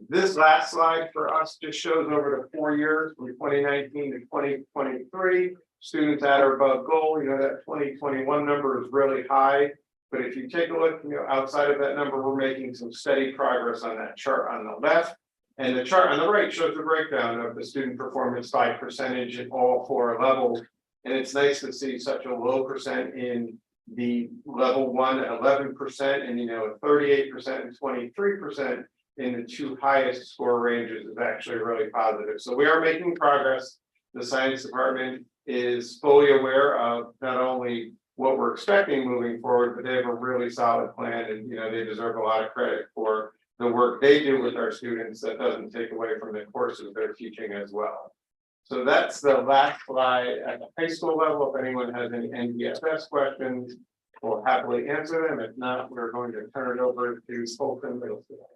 This last slide for us just shows over the 4 years from 2019 to 2023. Students at or above goal. You know, that 2021 number is really high. But if you take a look, you know, outside of that number, we're making some steady progress on that chart on the left. And the chart on the right shows the breakdown of the student performance by percentage at all 4 levels. And it's nice to see such a low percent in the level 1 at 11%, and you know, 38% and 23% in the 2 highest score ranges is actually really positive. So we are making progress. The science department is fully aware of not only what we're expecting moving forward, but they have a really solid plan, and you know, they deserve a lot of credit for the work they do with our students that doesn't take away from the courses they're teaching as well. So that's the last slide at the high school level. If anyone has any NGSS questions, we'll happily answer them. If not, we're going to turn it over to Fulton Middle School.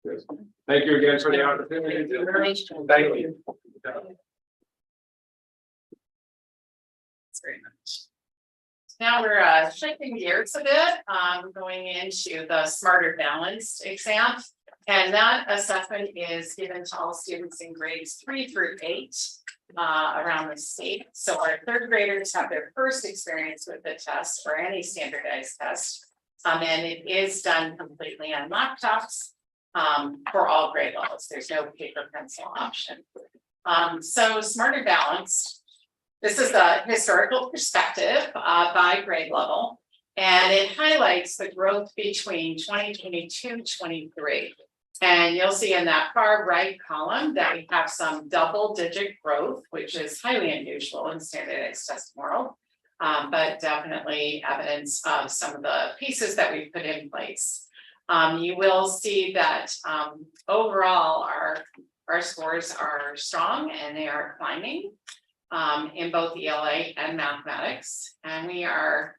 Yes. Thank you again for the opportunity. Thank you. Very much. Now we're shifting gears a bit, going into the Smarter Balanced exam. And that assessment is given to all students in grades 3 through 8 around the state. So our 3rd graders have their first experience with the test or any standardized test. And it is done completely on laptops for all grade levels. There's no paper pencil option. So Smarter Balanced. This is a historical perspective by grade level, and it highlights the growth between 2022-23. And you'll see in that far right column that we have some double-digit growth, which is highly unusual in standardized test world, but definitely evidence of some of the pieces that we put in place. You will see that overall our scores are strong and they are climbing in both ELA and mathematics. And we are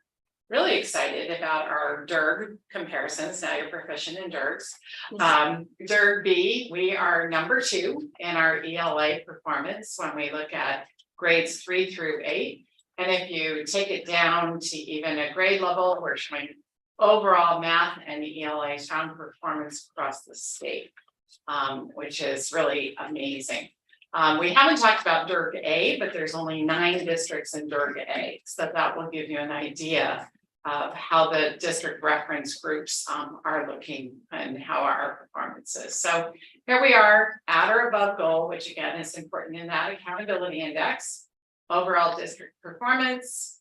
really excited about our DIRG comparisons. Now you're proficient in DIRGs. DIRG B, we are number 2 in our ELA performance when we look at grades 3 through 8. And if you take it down to even a grade level, we're showing overall math and ELA strong performance across the state, which is really amazing. We haven't talked about DIRG A, but there's only 9 districts in DIRG A, so that will give you an idea of how the district reference groups are looking and how our performance is. So here we are at or above goal, which again is important in that accountability index. Overall district performance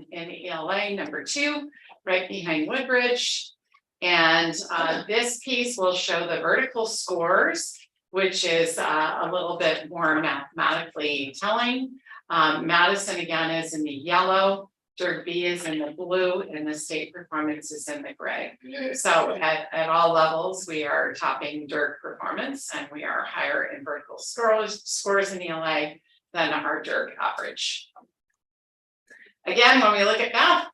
in ELA number 2, right behind Woodbridge. And this piece will show the vertical scores, which is a little bit more mathematically telling. Madison again is in the yellow, DIRG B is in the blue, and the state performance is in the gray. So at all levels, we are topping DIRG performance, and we are higher in vertical scores in ELA than our DIRG average. Again, when we look at math,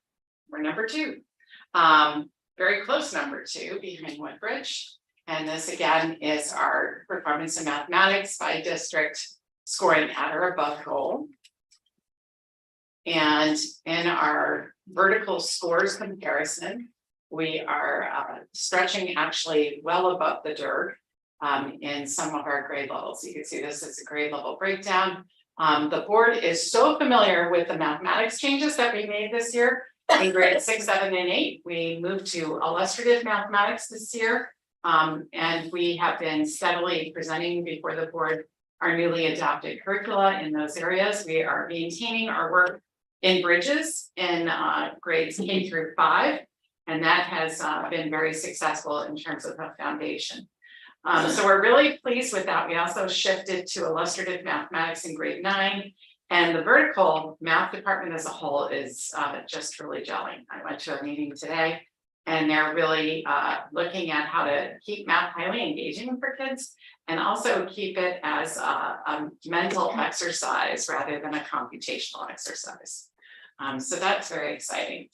we're number 2. Very close number 2 behind Woodbridge. And this again is our performance in mathematics by district scoring at or above goal. And in our vertical scores comparison, we are stretching actually well above the DIRG in some of our grade levels. You can see this is a grade level breakdown. The board is so familiar with the mathematics changes that we made this year. In grades 6, 7, and 8, we moved to illustrative mathematics this year. And we have been steadily presenting before the board our newly adopted curricula in those areas. We are maintaining our work in Bridges in grades K through 5, and that has been very successful in terms of a foundation. So we're really pleased with that. We also shifted to illustrative mathematics in grade 9, and the vertical math department as a whole is just really gelling. I went to a meeting today, and they're really looking at how to keep math highly engaging for kids and also keep it as a mental exercise rather than a computational exercise. So that's very exciting.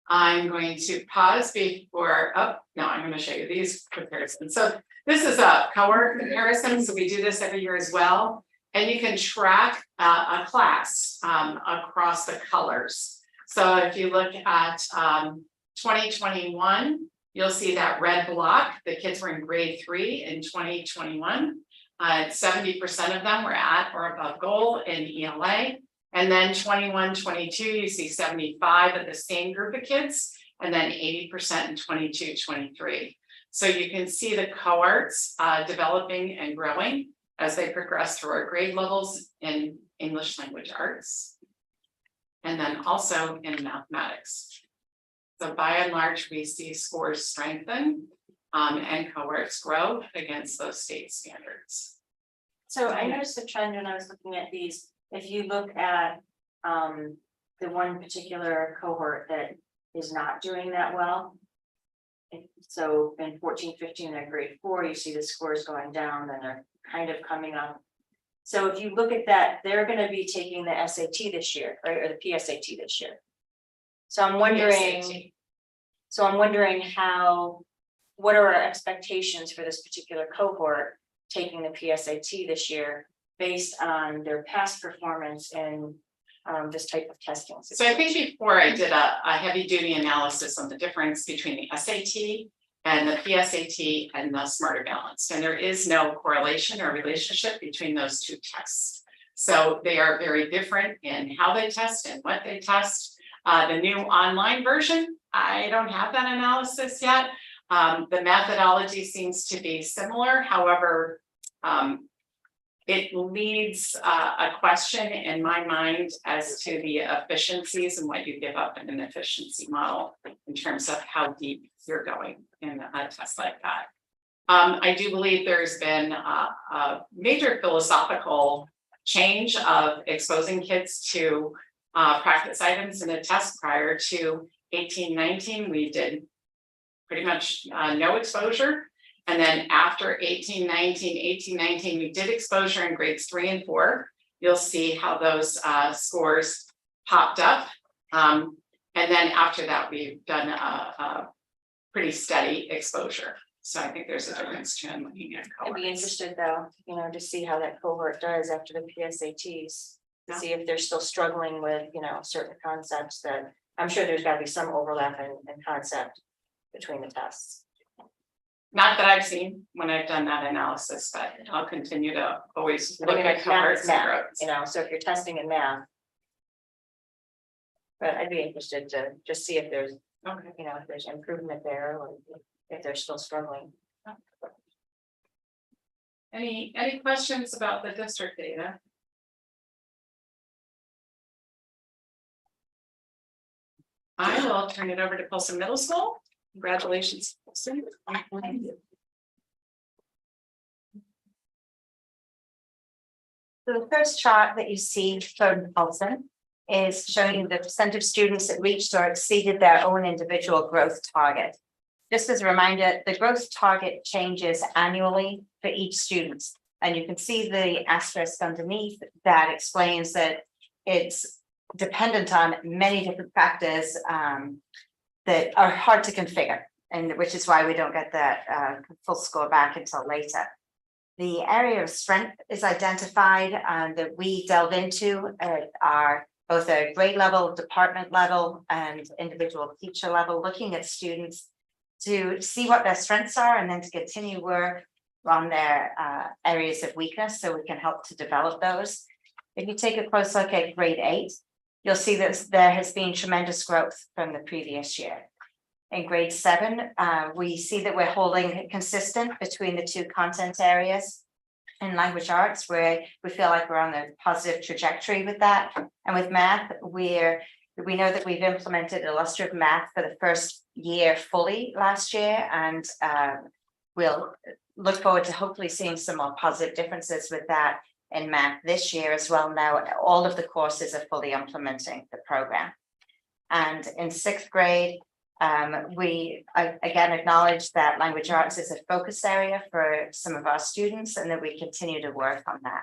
I'm going to pause before, I'm going to show you these comparisons. So this is a cohort comparison. So we do this every year as well. And you can track a class across the colors. So if you look at 2021, you'll see that red block. The kids were in grade 3 in 2021. 70% of them were at or above goal in ELA. And then 21, 22, you see 75 of the same group of kids, and then 80% in 22, 23. So you can see the cohorts developing and growing as they progress through our grade levels in English language arts, and then also in mathematics. So by and large, we see scores strengthen and cohorts grow against those state standards. So I noticed a trend when I was looking at these. If you look at the one particular cohort that is not doing that well. So in 14, 15, they're grade 4, you see the scores going down, then they're kind of coming up. So if you look at that, they're going to be taking the SAT this year, right, or the PSAT this year. So I'm wondering, what are our expectations for this particular cohort taking the PSAT this year based on their past performance in this type of testing? So I think before I did a heavy duty analysis on the difference between the SAT and the PSAT and the Smarter Balanced, and there is no correlation or relationship between those two tests. So they are very different in how they test and what they test. The new online version, I don't have that analysis yet. The methodology seems to be similar. However, it leads a question in my mind as to the efficiencies and what you give up in an efficiency model in terms of how deep you're going in a test like that. I do believe there's been a major philosophical change of exposing kids to practice items in a test. Prior to 1819, we did pretty much no exposure. And then after 18-19, we did exposure in grades 3 and 4. You'll see how those scores popped up. And then after that, we've done a pretty steady exposure. So I think there's a difference too in looking at I'd be cohorts. interested though, you know, to see how that cohort does after the PSATs. To Yeah. see if they're still struggling with, you know, certain concepts that, I'm sure there's gotta be some overlap in concept between the tests. Not that I've seen when I've done that analysis, but I'll continue to always But I look mean, at like math cohorts is and math, growths. you know, so if you're testing in math. But I'd be interested to just see if there's, Okay. you know, if there's improvement there, or if they're still struggling. Any questions about the district data? I will turn it over to Pilsen Middle School. Congratulations, Pilsen. So the first chart that you see from Paulson is showing you the percent of students that reached or exceeded their own individual growth target. Just as a reminder, the growth target changes annually for each student. And you can see the asterisk underneath that explains that it's dependent on many different factors that are hard to configure, and which is why we don't get that full score back until later. The area of strength is identified that we delve into at our both a grade level, department level, and individual teacher level, looking at students to see what their strengths are and then to continue work on their areas of weakness so we can help to develop those. If you take a close look at grade 8, you'll see that there has been tremendous growth from the previous year. In grade 7, we see that we're holding consistent between the two content areas. In language arts, where we feel like we're on a positive trajectory with that. And with math, we know that we've implemented illustrative math for the first year fully last year, and we'll look forward to hopefully seeing some more positive differences with that in math this year as well. Now, all of the courses are fully implementing the program. And in 6th grade, we again acknowledge that language arts is a focus area for some of our students and that we continue to work on that.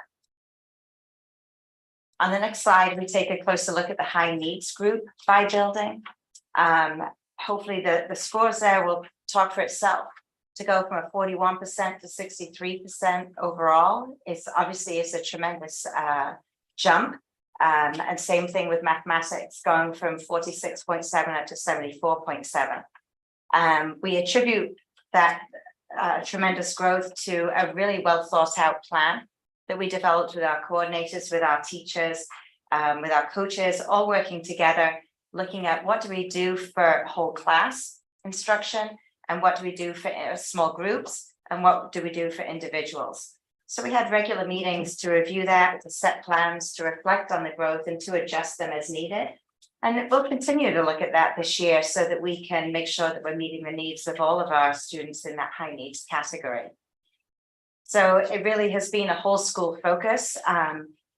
On the next slide, we take a closer look at the high needs group by building. Hopefully the scores there will talk for itself. To go from a 41% to 63% overall is obviously a tremendous jump. And same thing with mathematics, going from 46.7 up to 74.7. We attribute that tremendous growth to a really well thought out plan that we developed with our coordinators, with our teachers, with our coaches, all working together, looking at what do we do for whole class instruction, and what do we do for small groups, and what do we do for individuals. So we had regular meetings to review that, to set plans, to reflect on the growth and to adjust them as needed. And we'll continue to look at that this year so that we can make sure that we're meeting the needs of all of our students in that high needs category. So it really has been a whole school focus,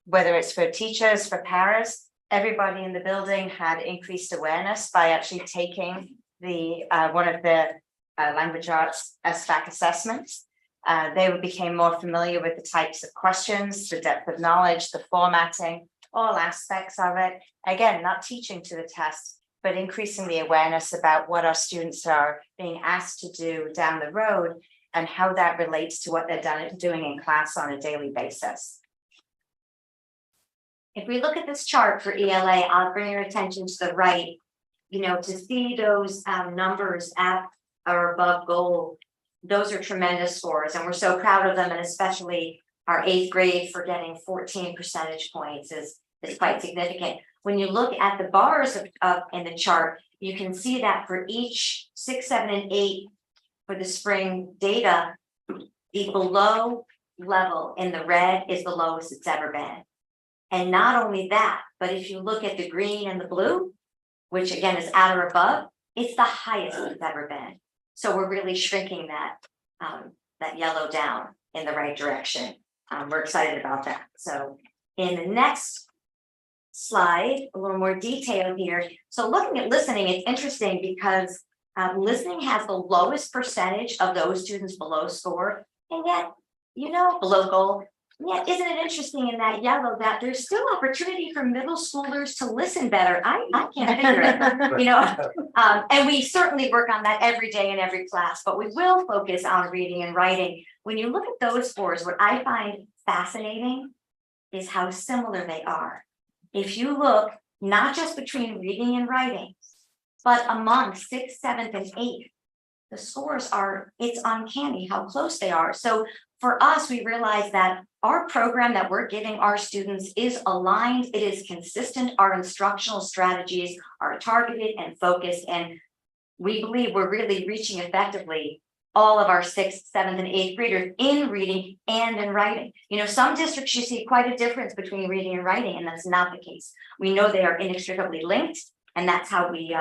whether it's for teachers, for paras, everybody in the building had increased awareness by actually taking the one of the language arts SBAC assessments. They became more familiar with the types of questions, the depth of knowledge, the formatting, all aspects of it. Again, not teaching to the test, but increasing the awareness about what our students are being asked to do down the road and how that relates to what they're doing in class on a daily basis. If we look at this chart for ELA, I'll bring your attention to the right, you know, to see those numbers at or above goal. Those are tremendous scores, and we're so proud of them, and especially our 8th grade for getting 14 percentage points is quite significant. When you look at the bars in the chart, you can see that for each 6, 7, and 8 for the spring data, the below level in the red is the lowest it's ever been. And not only that, but if you look at the green and the blue, which again is at or above, it's the highest it's ever been. So we're really shrinking that yellow down in the right direction. We're excited about that. So in the next slide, a little more detail here. So looking at listening, it's interesting because Listening has the lowest percentage of those students below score, and yet, below goal. Yeah, isn't it interesting in that yellow that there's still opportunity for middle schoolers to listen better? I can't figure it, and we certainly work on that every day in every class, but we will focus on reading and writing. When you look at those scores, what I find fascinating is how similar they are. If you look not just between reading and writing, but among 6th, 7th, and 8th, the scores it's uncanny how close they are. So for us, we realize that our program that we're giving our students is aligned, it is consistent, our instructional strategies are targeted and focused, and we believe we're really reaching effectively all of our 6th, 7th, and 8th graders in reading and in writing. Some districts you see quite a difference between reading and writing, and that's not the case. We know they are inextricably linked, and that's how we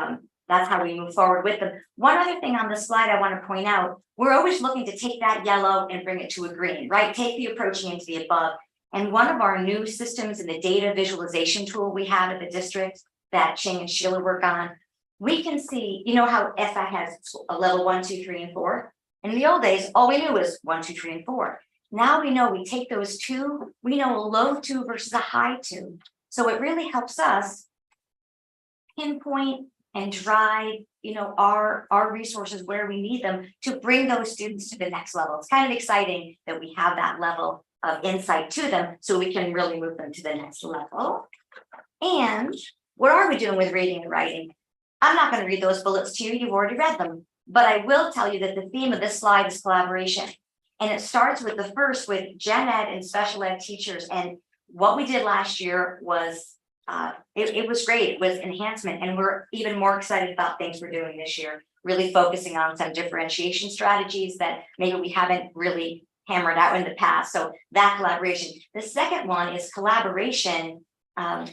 move forward with them. One other thing on the slide I want to point out, we're always looking to take that yellow and bring it to a green, right? Take the approaching into the above. And one of our new systems in the data visualization tool we have at the district that Ching and Sheila work on, we can see, how SI has a level 1, 2, 3, and 4. In the old days, all we knew was 1, 2, 3, and 4. Now we know we take those two, we know a low 2 versus a high 2. So it really helps us pinpoint and drive, our resources where we need them to bring those students to the next level. It's kind of exciting that we have that level of insight to them so we can really move them to the next level. And what are we doing with reading and writing? I'm not going to read those bullets to you, you've already read them, but I will tell you that the theme of this slide is collaboration. And it starts with the first with gen ed and special ed teachers. And what we did last year was it was great. It was enhancement, and we're even more excited about things we're doing this year, really focusing on some differentiation strategies that maybe we haven't really hammered out in the past. So that collaboration. The second one is collaboration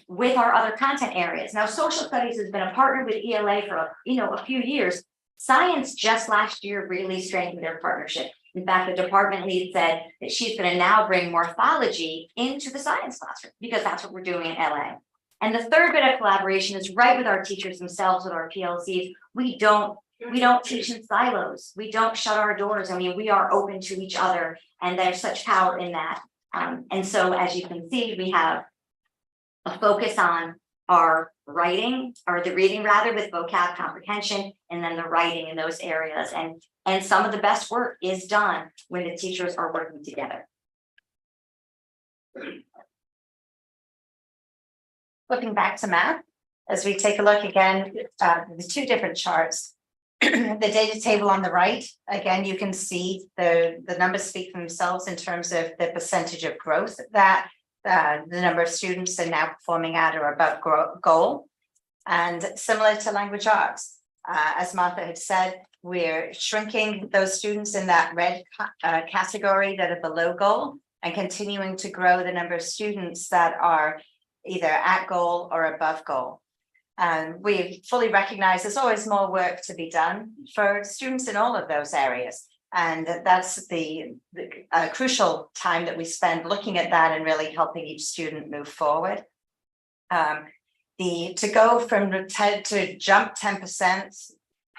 with our other content areas. Now, social studies has been a partner with ELA for a few years. Science just last year really strengthened their partnership. In fact, the department lead said that she's going to now bring morphology into the science classroom because that's what we're doing in LA. And the third bit of collaboration is right with our teachers themselves, with our PLCs. We don't teach in silos. We don't shut our doors. I mean, we are open to each other, and there's such power in that. And so, as you can see, we have a focus on our reading rather, with vocab comprehension, and then the writing in those areas. And some of the best work is done when the teachers are working together. Flipping back to math, as we take a look again, the two different charts. The data table on the right, again, you can see the numbers speak for themselves in terms of the percentage of growth that the number of students are now performing at or above goal. And similar to language arts, as Martha had said, we're shrinking those students in that red category that are below goal and continuing to grow the number of students that are either at goal or above goal. And we fully recognize there's always more work to be done for students in all of those areas. And that's the crucial time that we spend looking at that and really helping each student move forward. To go from to jump 10%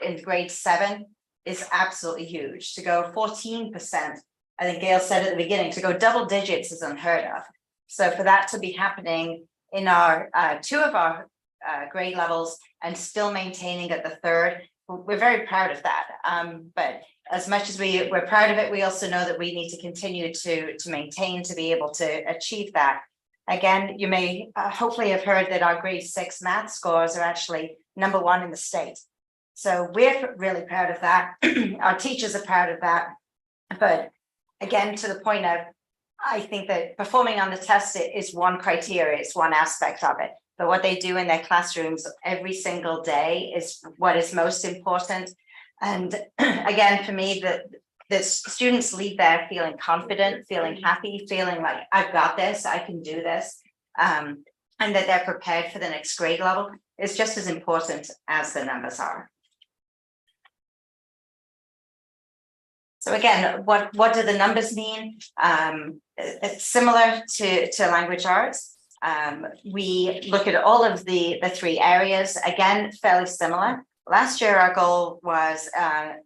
in grade 7 is absolutely huge. To go 14%, I think Gail said at the beginning, to go double digits is unheard of. So for that to be happening in our 2 of our grade levels and still maintaining at the 3rd, we're very proud of that. But as much as we're proud of it, we also know that we need to continue to maintain to be able to achieve that. Again, you may hopefully have heard that our grade 6 math scores are actually #1 in the state. So we're really proud of that. Our teachers are proud of that. But again, to the point of, I think that performing on the test is one criteria, it's one aspect of it. But what they do in their classrooms every single day is what is most important. And again, for me, the students leave there feeling confident, feeling happy, feeling like I've got this, I can do this, and that they're prepared for the next grade level is just as important as the numbers are. So again, what do the numbers mean? It's similar to language arts. We look at all of the 3 areas, again, fairly similar. Last year, our goal was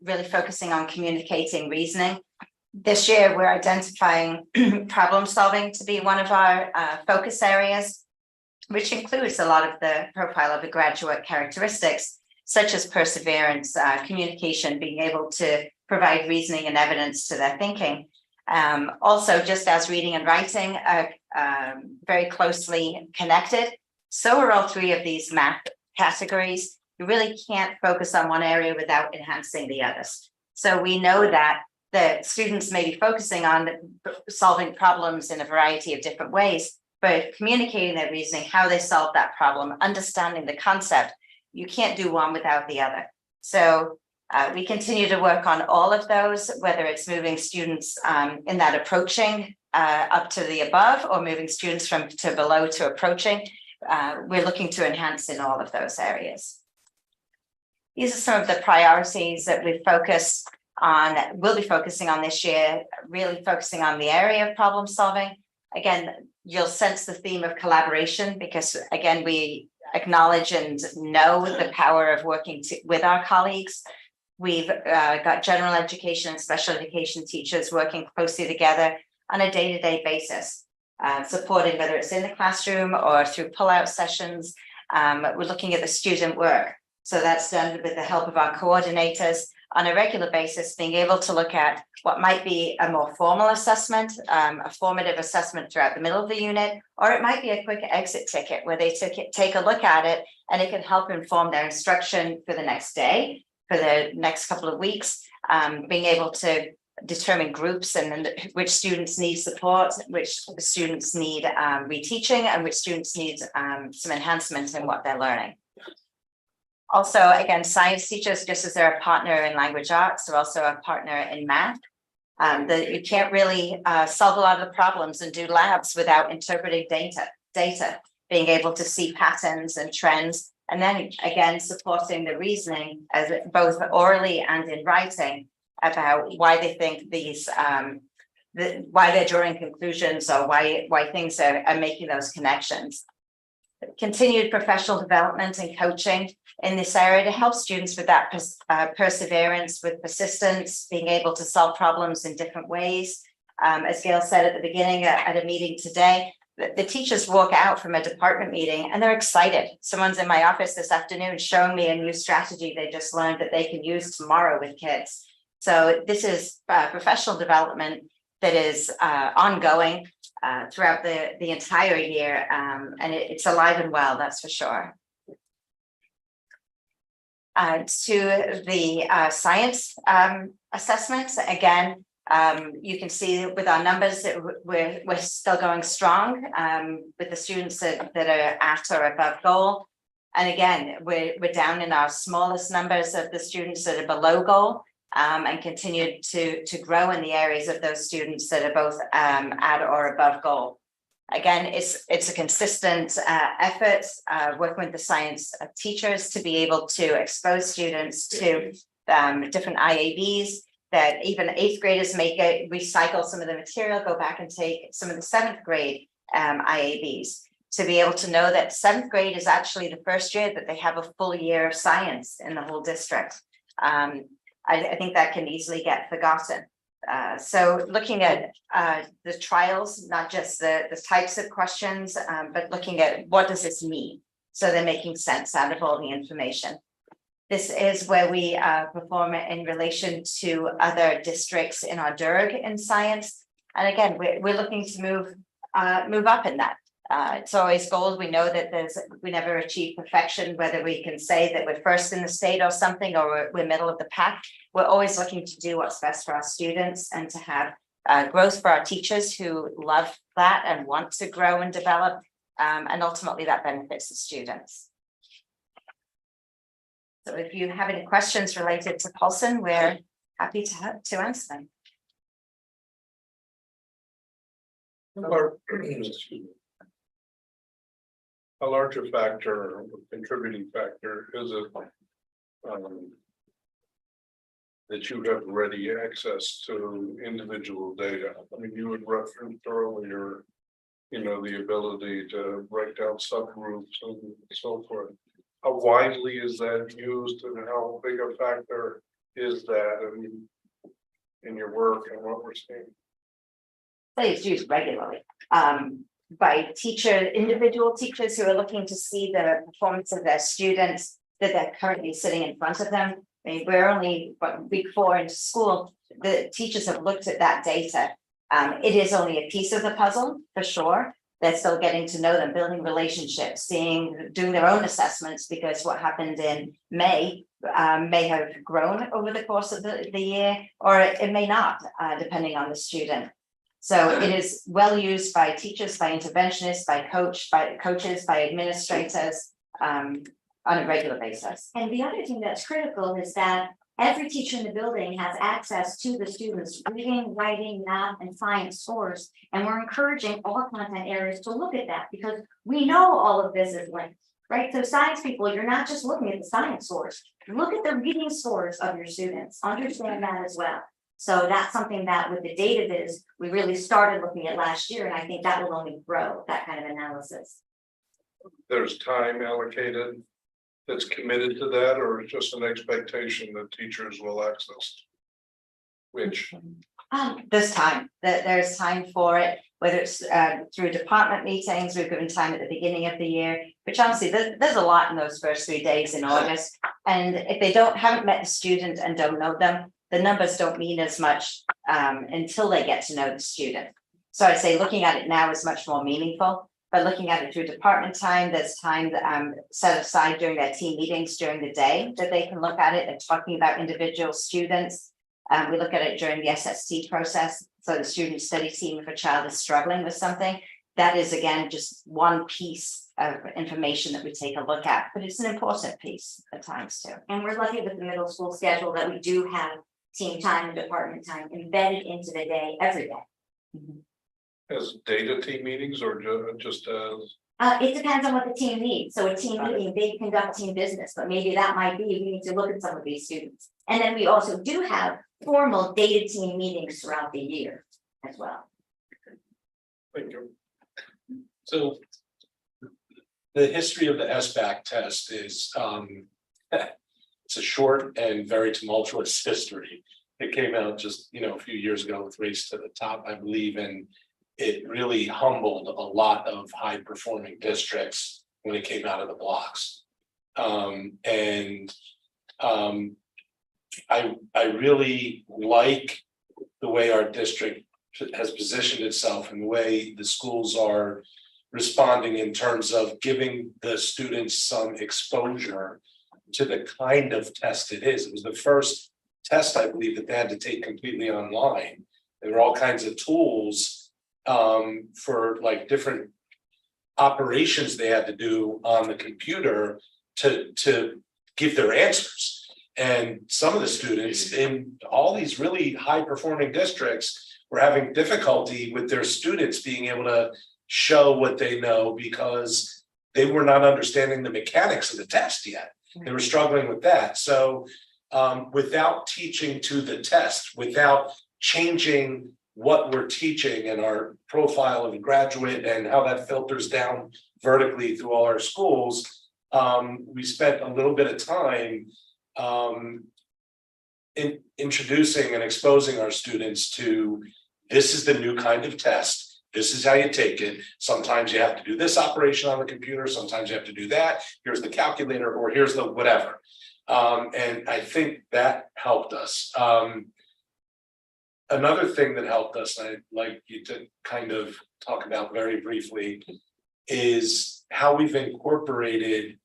really focusing on communicating reasoning. This year, we're identifying problem solving to be one of our focus areas, which includes a lot of the profile of the graduate characteristics, such as perseverance, communication, being able to provide reasoning and evidence to their thinking. Also, just as reading and writing are very closely connected, so are all three of these math categories. You really can't focus on one area without enhancing the others. So we know that the students may be focusing on solving problems in a variety of different ways, but communicating their reasoning, how they solve that problem, understanding the concept, you can't do one without the other. So we continue to work on all of those, whether it's moving students in that approaching up to the above or moving students from to below to approaching. We're looking to enhance in all of those areas. These are some of the priorities that we've focused on, we'll be focusing on this year, really focusing on the area of problem solving. Again, you'll sense the theme of collaboration because, again, we acknowledge and know the power of working with our colleagues. We've got general education and special education teachers working closely together on a day-to-day basis, supporting whether it's in the classroom or through pull-out sessions. We're looking at the student work. So that's done with the help of our coordinators on a regular basis, being able to look at what might be a more formal assessment, a formative assessment throughout the middle of the unit, or it might be a quick exit ticket where they take a look at it and it can help inform their instruction for the next day, for the next couple of weeks, being able to determine groups and which students need support, which students need reteaching, and which students need some enhancement in what they're learning. Also, again, science teachers, just as they're a partner in language arts, they're also a partner in math. You can't really solve a lot of the problems and do labs without interpreting data, being able to see patterns and trends, and then again, supporting the reasoning as both orally and in writing about why they think these, why they're drawing conclusions or why things are making those connections. Continued professional development and coaching in this area to help students with that perseverance, with persistence, being able to solve problems in different ways. As Gail said at the beginning at a meeting today, the teachers walk out from a department meeting and they're excited. Someone's in my office this afternoon showing me a new strategy they just learned that they can use tomorrow with kids. So this is professional development that is ongoing throughout the entire year, and it's alive and well, that's for sure. To the science assessments, again, you can see with our numbers that we're still going strong with the students that are at or above goal. And again, we're down in our smallest numbers of the students that are below goal. And continue to grow in the areas of those students that are both at or above goal. Again, it's a consistent effort working with the science teachers to be able to expose students to different IABs that even 8th graders may recycle some of the material, go back and take some of the 7th grade IABs, to be able to know that 7th grade is actually the first year that they have a full year of science in the whole district. I think that can easily get forgotten. So looking at the trials, not just the types of questions, but looking at what does this mean? So they're making sense out of all the information. This is where we perform in relation to other districts in our DERG in science. And again, we're looking to move up in that. It's always goals. We know that we never achieve perfection, whether we can say that we're first in the state or something, or we're middle of the pack. We're always looking to do what's best for our students and to have growth for our teachers who love that and want to grow and develop. And ultimately that benefits the students. So if you have any questions related to Paulson, we're happy to answer them. A larger factor, contributing factor, is it that you have ready access to individual data? I mean, you had referenced earlier, the ability to break down subgroups and so forth. how widely is that used and how big a factor is that in your work and what we're seeing? It's used regularly, by individual teachers who are looking to see the performance of their students that they're currently sitting in front of them. I mean, we're only, week 4 into school, the teachers have looked at that data. It is only a piece of the puzzle, for sure. They're still getting to know them, building relationships, doing their own assessments, because what happened in May may have grown over the course of the year, or it may not, depending on the student. So it is well used by teachers, by interventionists, by coaches, by administrators, on a regular basis. And the other thing that's critical is that every teacher in the building has access to the students' reading, writing, math, and science scores. And we're encouraging all content areas to look at that, because we know all of this is linked, right? So science people, you're not just looking at the science scores, look at the reading scores of your students, understand that as well. So that's something that with the data viz, we really started looking at last year, and I think that will only grow, that kind of analysis. There's time allocated that's committed to that, or it's just an expectation that teachers will access? Which, There's time, there's time for it, whether it's through department meetings, we've given time at the beginning of the year, which honestly, there's a lot in those first 3 days in August. And if they haven't met the student and don't know them, the numbers don't mean as much until they get to know the student. So I'd say looking at it now is much more meaningful, but looking at it through department time, there's time set aside during their team meetings during the day that they can look at it and talking about individual students. We look at it during the SST process. So the student study team, if a child is struggling with something, that is again, just one piece of information that we take a look at, but it's an important piece at times too. And we're lucky with the middle school schedule that we do have team time and department time embedded into the day every day. as data team meetings or just as? It depends on what the team needs. So a team meeting, they conduct team business, but maybe that might be, we need to look at some of these students. And then we also do have formal data team meetings throughout the year as well. Thank you. So the history of the SBAC test is, it's a short and very tumultuous history. It came out just, a few years ago with Race to the Top, I believe, and it really humbled a lot of high performing districts when it came out of the blocks. I really like the way our district has positioned itself and the way the schools are responding in terms of giving the students some exposure to the kind of test it is. It was the first test, I believe, that they had to take completely online. There were all kinds of tools for like different operations they had to do on the computer to give their answers. And some of the students in all these really high performing districts were having difficulty with their students being able to show what they know because they were not understanding the mechanics of the test yet. They were struggling with that. So without teaching to the test, without changing what we're teaching and our profile of a graduate and how that filters down vertically through all our schools, we spent a little bit of time in introducing and exposing our students to this is the new kind of test. This is how you take it. Sometimes you have to do this operation on the computer. Sometimes you have to do that. Here's the calculator or here's the whatever. And I think that helped us. Another thing that helped us, I'd like you to kind of talk about very briefly, is how we've incorporated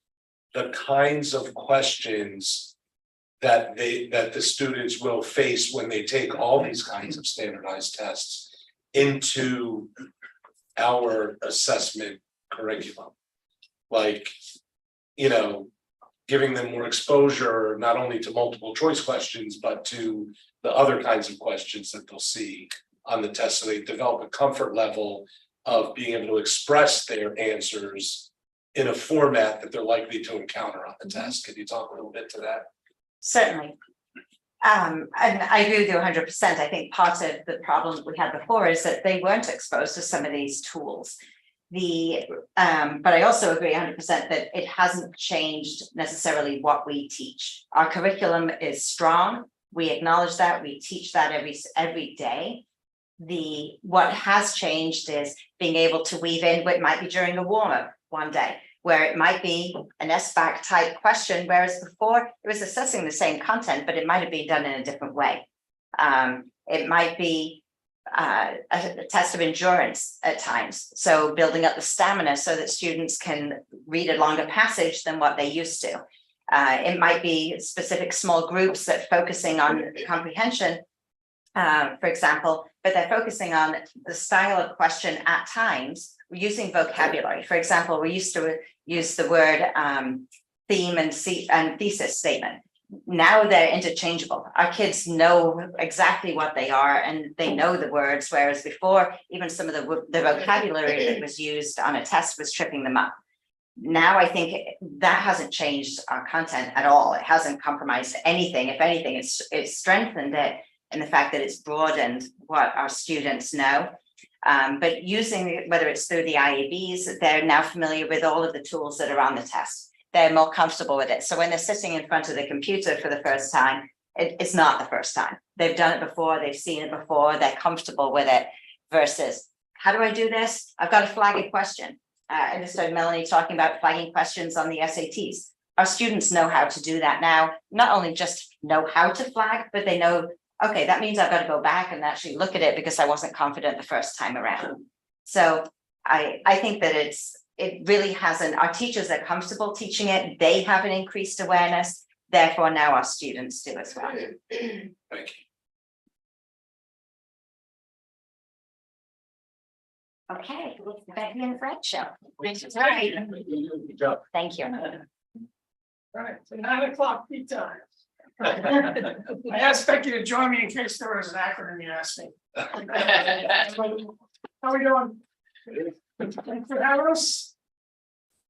the kinds of questions that the students will face when they take all these kinds of standardized tests into our assessment curriculum. Like, giving them more exposure, not only to multiple choice questions, but to the other kinds of questions that they'll see on the test. So they develop a comfort level of being able to express their answers in a format that they're likely to encounter on the test. Could you talk a little bit to that? Certainly. And I agree with you 100%. I think part of the problem that we had before is that they weren't exposed to some of these tools. But I also agree 100% that it hasn't changed necessarily what we teach. Our curriculum is strong. We acknowledge that, we teach that every day. What has changed is being able to weave in what might be during a warm-up one day, where it might be an SBAC type question, whereas before it was assessing the same content, but it might have been done in a different way. It might be a test of endurance at times. So building up the stamina so that students can read a longer passage than what they used to. It might be specific small groups that focusing on comprehension, for example, but they're focusing on the style of question at times using vocabulary. For example, we used to use the word theme and thesis statement. Now they're interchangeable. Our kids know exactly what they are and they know the words, whereas before, even some of the vocabulary that was used on a test was tripping them up. Now I think that hasn't changed our content at all. It hasn't compromised anything. If anything, it's strengthened it in the fact that it's broadened what our students know. But using, whether it's through the IABs, they're now familiar with all of the tools that are on the test. They're more comfortable with it. So when they're sitting in front of the computer for the first time, it's not the first time. They've done it before, they've seen it before, they're comfortable with it, versus, how do I do this? I've got to flag a question. I just heard Melanie talking about flagging questions on the SATs. Our students know how to do that now, not only just know how to flag, but they know, okay, that means I've got to go back and actually look at it because I wasn't confident the first time around. So I think that it really hasn't, our teachers are comfortable teaching it, they have an increased awareness, therefore now our students do as well. Thank you. Okay, Becky and Fred show. Right. Good job. Thank you. Right, so 9 o'clock tea time. I asked Becky to join me in case there was an acronym you asked me. How we doing? Thanks for having us.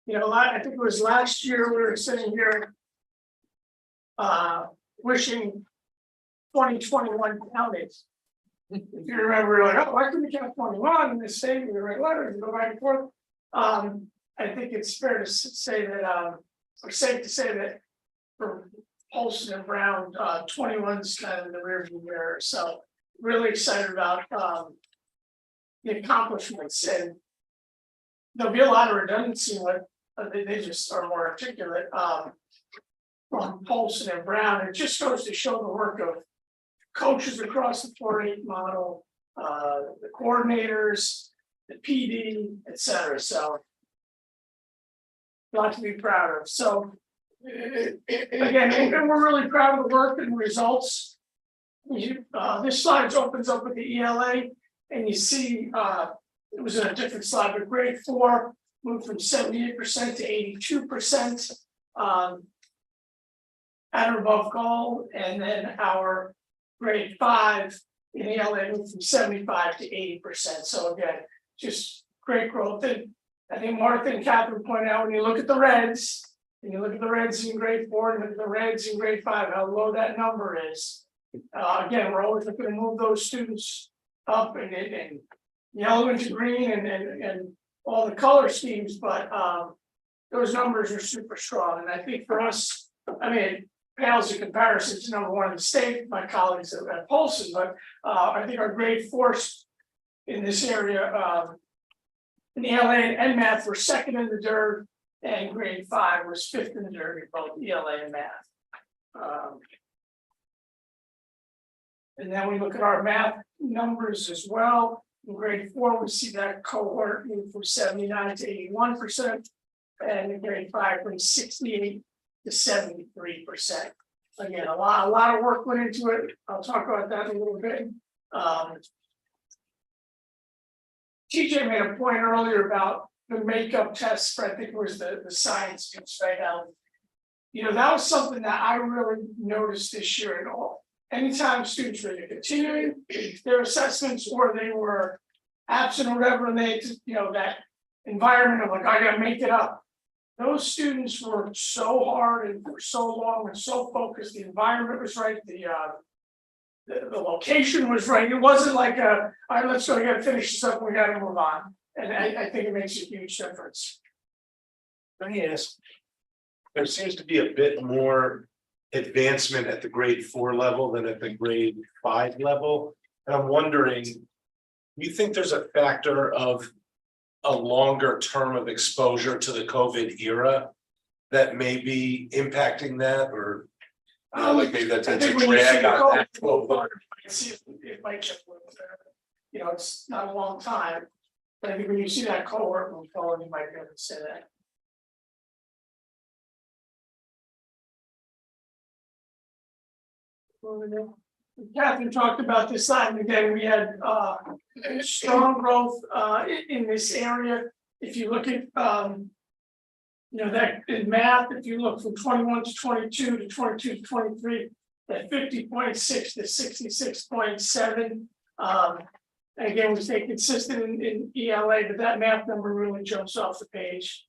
You know, I think it was last year we were sitting here wishing 2021 counted. If you remember, we were like, oh, why couldn't we count 21 in this state? We write letters and go back and forth. I think it's fair to say that, or safe to say that for Polson and Brown, 21's kind of in the rearview mirror. So really excited about the accomplishments, and there'll be a lot of redundancy when they just are more articulate from Polson and Brown. It just goes to show the work of coaches across the 4-8 model, the coordinators, the PD, et cetera. So a lot to be proud of. So again, and we're really proud of the work and results. This slide opens up with the ELA, and you see it was in a different slide, but grade 4 moved from 78% to 82% at or above goal, and then our grade 5 in ELA moved from 75 to 80%. So again, just great growth. And I think Martha and Catherine pointed out, when you look at the reds, and you look at the reds in grade 4 and look at the reds in grade 5, how low that number is. Again, we're always looking to move those students up and yellow into green and all the color schemes, but those numbers are super strong. And I think for us, I mean, it pales in comparison to #1 in the state, my colleagues at Polson, but I think our grade 4s in this area, in ELA and math, were second in the DIRG, and grade 5 was 5th in the DIRG, both ELA and math. And then we look at our math numbers as well. In grade 4, we see that cohort move from 79 to 81%, and in grade 5 from 68 to 73%. Again, a lot of work went into it. I'll talk about that in a little bit. TJ made a point earlier about the makeup tests for, I think it was the science piece, right? You know, that was something that I really noticed this year at all. Anytime students were continuing their assessments or they were absent or whatever, and they, you know, that environment of like, I gotta make it up. Those students worked so hard and for so long and so focused. The environment was right. The location was right. It wasn't like all right, let's go, we gotta finish this up, we gotta move on. And I think it makes a huge difference. Let me ask. There seems to be a bit more advancement at the grade 4 level than at the grade 5 level. And I'm wondering, do you think there's a factor of a longer term of exposure to the COVID era that may be impacting that, or like maybe that's I a think when you see drag the on that? cohort, see if it might get a little better. You know, it's not a long time, but I think when you see that cohort move forward, you might be able to say that. Catherine talked about this slide, and again, we had strong growth in this area. If you look at you know, that in math, if you look from 21 to 22 to 22 to 23, that 50.6 to 66.7. Again, we stay consistent in ELA, but that math number really jumps off the page.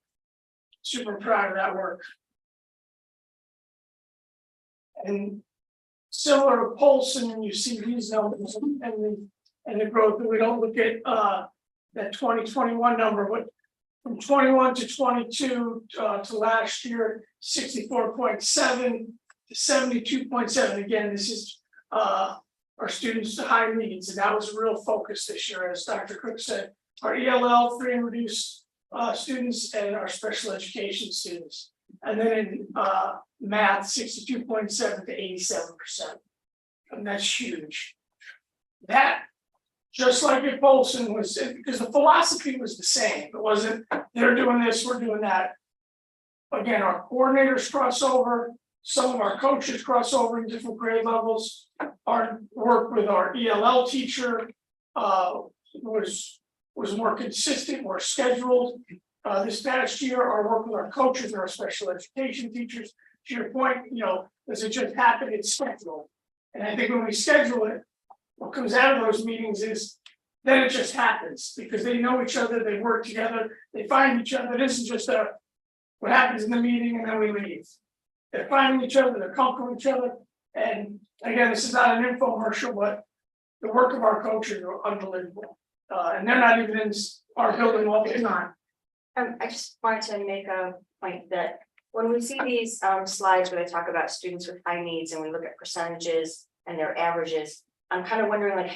Super proud of that work. And similar to Polson, and you see these numbers and the growth, but we don't look at that 2021 number, but from 21 to 22 to last year, 64.7 to 72.7. Again, this is our students to high needs, and that was a real focus this year, as Dr. Cook said. Our ELL, free and reduced students, and our special education students. And then in math, 62.7 to 87%. And that's huge. That, just like at Polson, was because the philosophy was the same. It wasn't they're doing this, we're doing that. Again, our coordinators cross over, some of our coaches cross over in different grade levels. Our work with our ELL teacher was more consistent, more scheduled. This past year, our work with our coaches and our special education teachers, to your point, you know, does it just happen? It's scheduled. And I think when we schedule it, what comes out of those meetings is then it just happens because they know each other, they work together, they find each other. This is just what happens in the meeting and then we leave. They're finding each other, they're comfortable with each other. And again, this is not an infomercial, but the work of our coaches are unbelievable. And they're not even in our building all the time. I just wanted to make a point that when we see these slides where they talk about students with high needs and we look at percentages and their averages, I'm kind of wondering like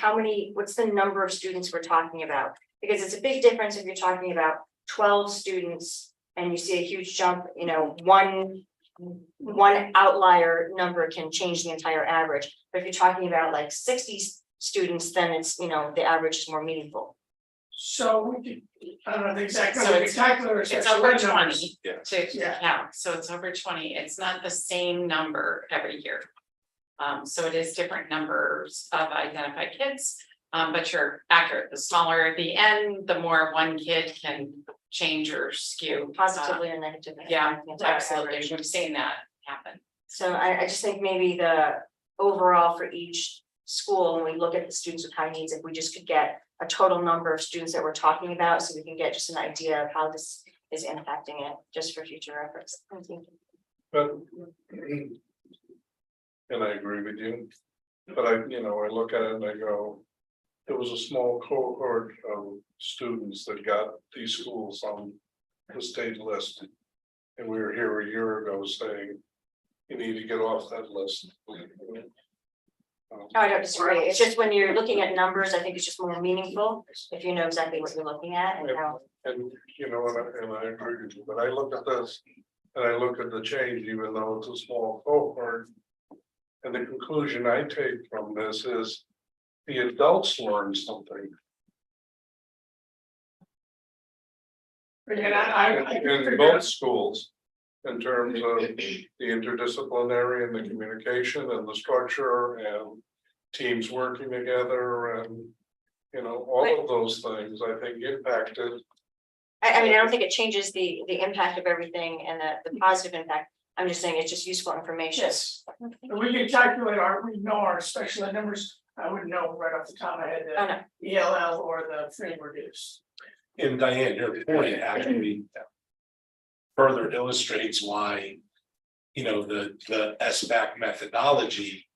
what's the number of students we're talking about? Because it's a big difference if you're talking about 12 students and you see a huge jump, you know, one outlier number can change the entire average. But if you're talking about like 60 students, then it's, you know, the average is more meaningful. So we could, I don't know the exact So number, it's- spectacular. It's over 20 Yeah. to Yeah. count, so it's over 20, it's not the same number every year. So it is different numbers of identified kids, but you're accurate, the smaller the N, the more one kid can change or skew. Positively or negatively. Yeah, the entire absolutely, average. we've seen that happen. So I just think maybe the overall for each school, when we look at the students with high needs, if we just could get a total number of students that we're talking about, so we can get just an idea of how this is impacting it, just for future reference. Thank you. But. And I agree with you, but I look at it and I go, it was a small cohort of students that got these schools on the state list. And we were here a year ago saying, you need to get off that list. No, I don't disagree. It's just when you're looking at numbers, I think it's just more meaningful if you know exactly what you're looking at and how. And I agree with you, but I look at this and I look at the change, even though it's a small cohort. And the conclusion I take from this is the adults learn something. Again, I In both schools, in terms of the interdisciplinary and the communication and the structure and teams working together and, all of those things, I think impacted. I mean, I don't think it changes the impact of everything and the positive impact. I'm just saying it's just useful information. Yes, and we can calculate we know our special ed numbers. I wouldn't know right off the top of my head Oh, no. the ELL or the free and reduced. And Diane, your point actually further illustrates why, the SBAC methodology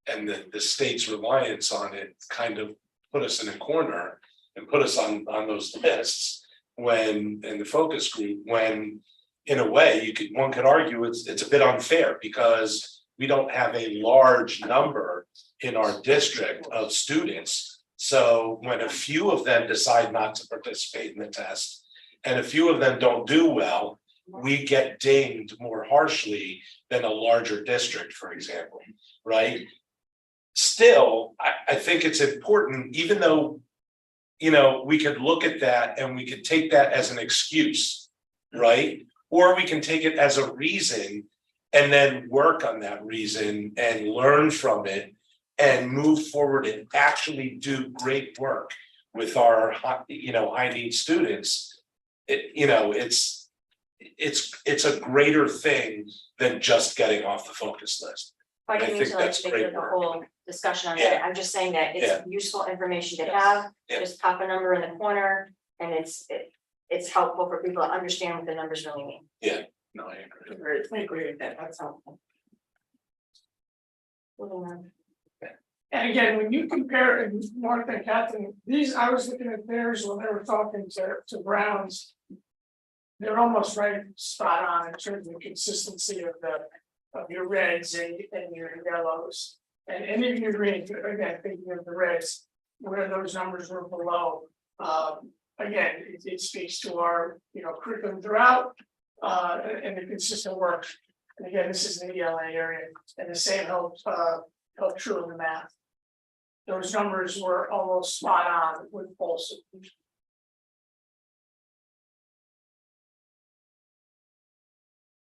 and the state's reliance on it kind of put us in a corner and put us on those lists when, in the focus group, when in a way, one could argue it's a bit unfair because we don't have a large number in our district of students. So when a few of them decide not to participate in the test and a few of them don't do well, we get dinged more harshly than a larger district, for example, right? Still, I think it's important, even though, we could look at that and we could take that as an excuse, right? Or we can take it as a reason and then work on that reason and learn from it and move forward and actually do great work with our, high need students. It's a greater thing than just getting off the focus list. I didn't mean think to like that's make great it a work. whole discussion on Yeah. that, I'm just saying that it's useful information to have, Yeah. just pop a number in the corner. And it's helpful for people to understand what the numbers really mean. No, I agree. I agree with that, that's helpful. Moving on. And again, when you compare, and Martha and Catherine, I was looking at theirs when they were talking to Browns. They're almost right spot on in terms of consistency of your reds and your yellows. And even your greens, again, thinking of the reds, where those numbers were below. Again, it speaks to our, curriculum throughout, and the consistent work. And again, this is in the ELA area, and the same held true in the math. Those numbers were almost spot on with Folsom.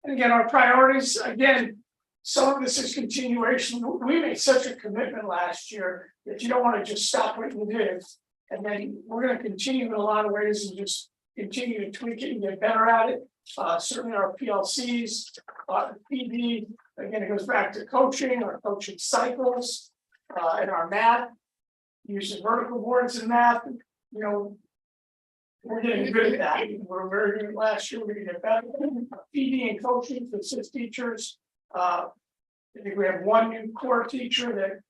And again, our priorities, again, some of this is continuation. We made such a commitment last year that you don't want to just stop what you did. And then we're going to continue in a lot of ways and just continue to tweak it and get better at it. Certainly our PLCs, PD, again, it goes back to coaching, our coaching cycles, and our math, using vertical boards in math, we're getting good at that. We're very good last year, we're gonna get better. PD and coaching for assist teachers. I think we have one new core teacher that,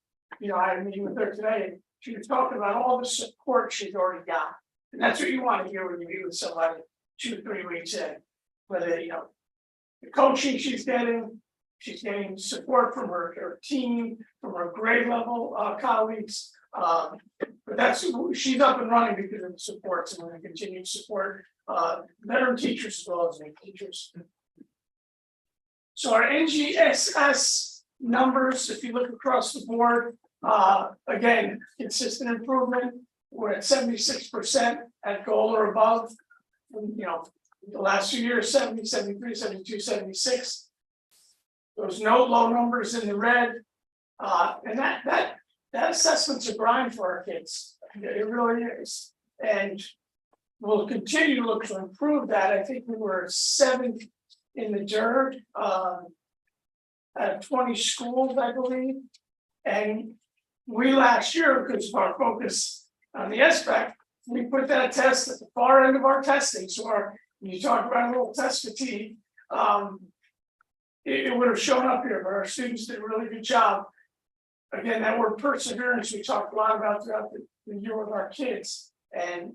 I had a meeting with her today. She was talking about all the support she's already got. And that's what you want to hear when you meet with somebody 2-3 weeks in. Whether, the coaching she's getting support from her team, from her grade level colleagues. But she's up and running because of the supports, and we're going to continue to support veteran teachers as well as new teachers. So our NGSS numbers, if you look across the board, again, consistent improvement. We're at 76% at goal or above. The last few years, 70, 73, 72, 76. There's no low numbers in the red. And that assessment's a grind for our kids. It really is. And we'll continue to look to improve that. I think we were 7th in the JERD out of 20 schools, I believe. And we last year, because of our focus on the SBAC, we put that test at the far end of our testing. So when you talk about a little test fatigue, it would have shown up here, but our students did a really good job. Again, that word perseverance, we talked a lot about throughout the year with our kids and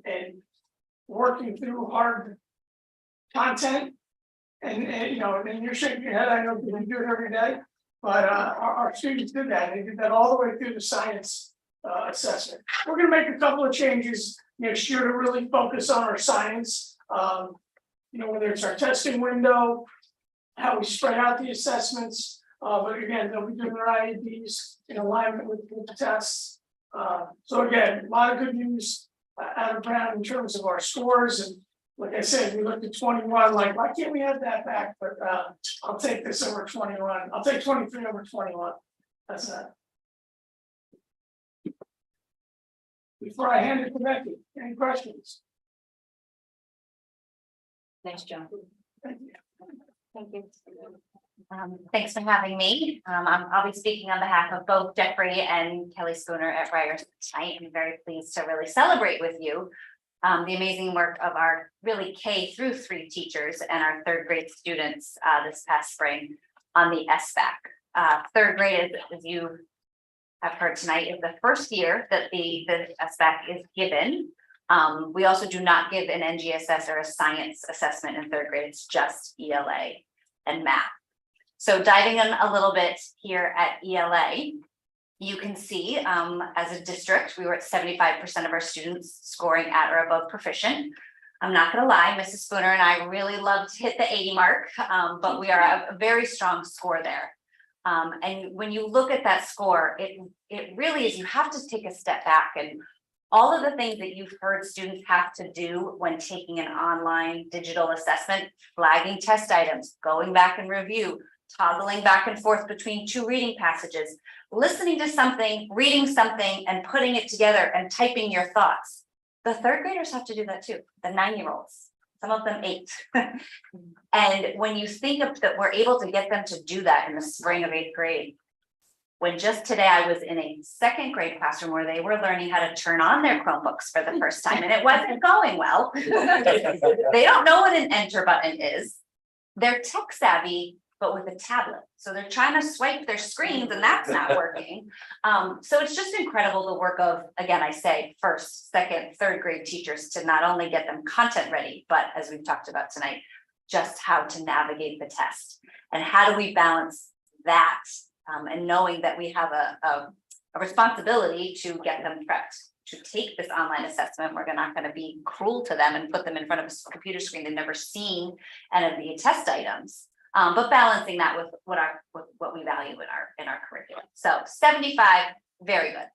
working through hard content. And you're shaking your head, I know we do it every day, but our students did that. They did that all the way through the science assessment. We're gonna make a couple of changes next year to really focus on our science. Whether it's our testing window, how we spread out the assessments. But again, they'll be doing their IEDs in alignment with the tests. So again, a lot of good news out of Brown in terms of our scores. And like I said, we looked at 21, like, why can't we have that back? But I'll take this over 21. I'll take 23 over 21. That's that. Before I hand it to Becky, any questions? Thanks, John. Thank you. Thank you. Thanks for having me. I'll be speaking on behalf of both Jeffrey and Kelly Spooner at Ryerson tonight. I'm very pleased to really celebrate with you the amazing work of our really K-3 teachers and our 3rd grade students this past spring on the SBAC. 3rd grade, as you have heard tonight, is the first year that the SBAC is given. We also do not give an NGSS or a science assessment in third grade, it's just ELA and math. So diving in a little bit here at ELA, you can see as a district, we were at 75% of our students scoring at or above proficient. I'm not gonna lie, Mrs. Spooner and I really love to hit the 80 mark, but we are a very strong score there. And when you look at that score, it really is, you have to take a step back, and all of the things that you've heard students have to do when taking an online digital assessment, flagging test items, going back and review, toggling back and forth between two reading passages, listening to something, reading something, and putting it together and typing your thoughts. The third graders have to do that too, the 9-year-olds, some of them 8. And when you think of that, we're able to get them to do that in the spring of 8th grade. When just today I was in a 2nd grade classroom where they were learning how to turn on their Chromebooks for the first time, and it wasn't going well. They don't know what an enter button is. They're tech savvy, but with a tablet. So they're trying to swipe their screens and that's not working. So it's just incredible the work of, again, I say 1st, 2nd, 3rd grade teachers to not only get them content ready, but as we've talked about tonight, just how to navigate the test. And how do we balance that and knowing that we have a responsibility to get them prepped to take this online assessment. We're not going to be cruel to them and put them in front of a computer screen they've never seen any of the test items. But balancing that with what we value in our curriculum. So 75, very good.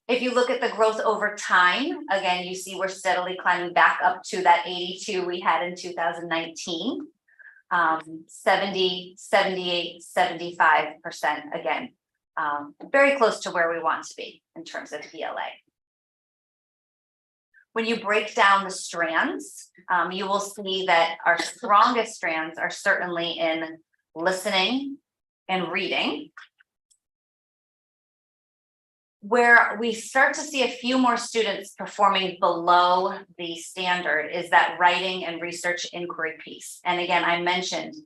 If you look at the growth over time, again, you see we're steadily climbing back up to that 82 we had in 2019. 70, 78, 75% again, very close to where we want to be in terms of ELA. When you break down the strands, you will see that our strongest strands are certainly in listening and reading. Where we start to see a few more students performing below the standard is that writing and research inquiry piece. And again, I mentioned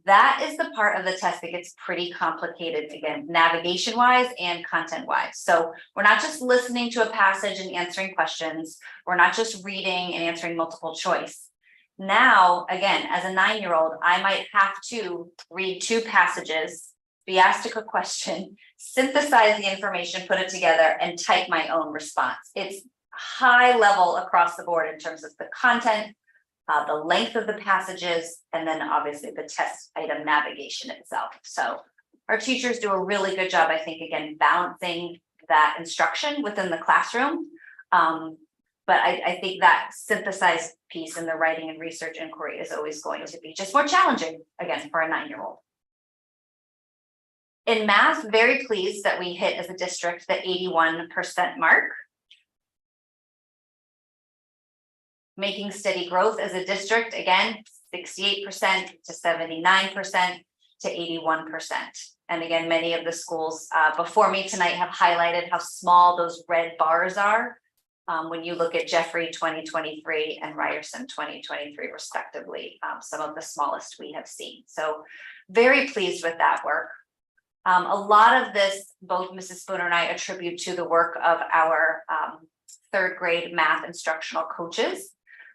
that is the part of the test that gets pretty complicated, again, navigation wise and content wise. So we're not just listening to a passage and answering questions. We're not just reading and answering multiple choice. Now, again, as a 9-year-old, I might have to read 2 passages, be asked a question, synthesize the information, put it together, and type my own response. It's high level across the board in terms of the content, the length of the passages, and then obviously the test item navigation itself. So our teachers do a really good job, I think, again, balancing that instruction within the classroom. But I think that synthesized piece in the writing and research inquiry is always going to be just more challenging, again, for a 9-year-old. In math, very pleased that we hit as a district the 81% mark. Making steady growth as a district, again, 68% to 79% to 81%. And again, many of the schools before me tonight have highlighted how small those red bars are when you look at Jeffrey 2023 and Ryerson 2023 respectively, some of the smallest we have seen. So very pleased with that work. A lot of this, both Mrs. Spooner and I attribute to the work of our 3rd grade math instructional coaches.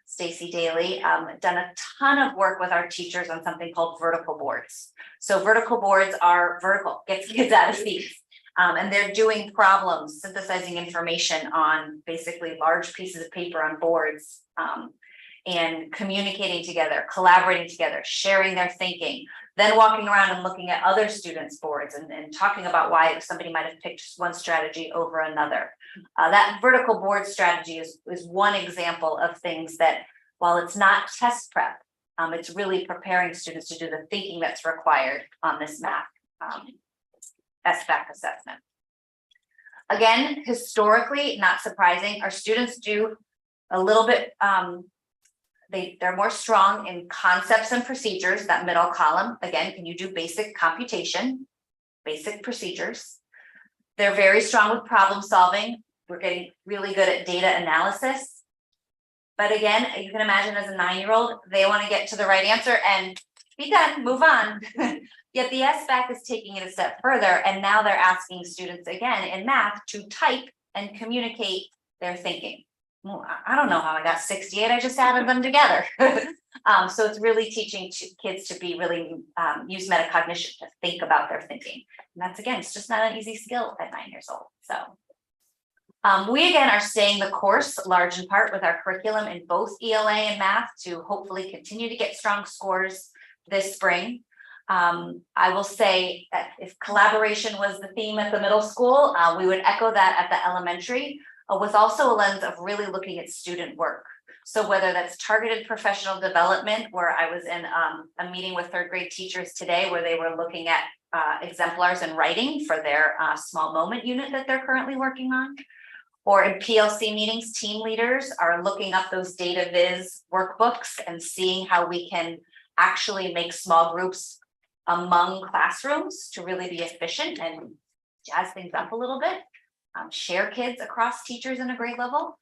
Stacy Daly done a ton of work with our teachers on something called vertical boards. So vertical boards are vertical, gets kids out of seats. And they're doing problems, synthesizing information on basically large pieces of paper on boards and communicating together, collaborating together, sharing their thinking, then walking around and looking at other students' boards and talking about why somebody might have picked one strategy over another. That vertical board strategy is one example of things that, while it's not test prep, it's really preparing students to do the thinking that's required on this math SBAC assessment. Again, historically, not surprising, our students do a little bit, they're more strong in concepts and procedures, that middle column. Again, can you do basic computation, basic procedures? They're very strong with problem solving. We're getting really good at data analysis. But again, you can imagine as a 9-year-old, they want to get to the right answer and be done, move on. Yet the SBAC is taking it a step further, and now they're asking students again in math to type and communicate their thinking. well, I don't know how I got 68, I just added them together. So it's really teaching kids to be really, use metacognition to think about their thinking. And that's, again, it's just not an easy skill at 9 years old, so. We again are staying the course large in part with our curriculum in both ELA and math to hopefully continue to get strong scores this spring. I will say that if collaboration was the theme at the middle school, we would echo that at the elementary, with also a lens of really looking at student work. So whether that's targeted professional development, where I was in a meeting with third grade teachers today, where they were looking at exemplars in writing for their small moment unit that they're currently working on. Or in PLC meetings, team leaders are looking up those data viz workbooks and seeing how we can actually make small groups among classrooms to really be efficient and jazz things up a little bit. Share kids across teachers in a grade level.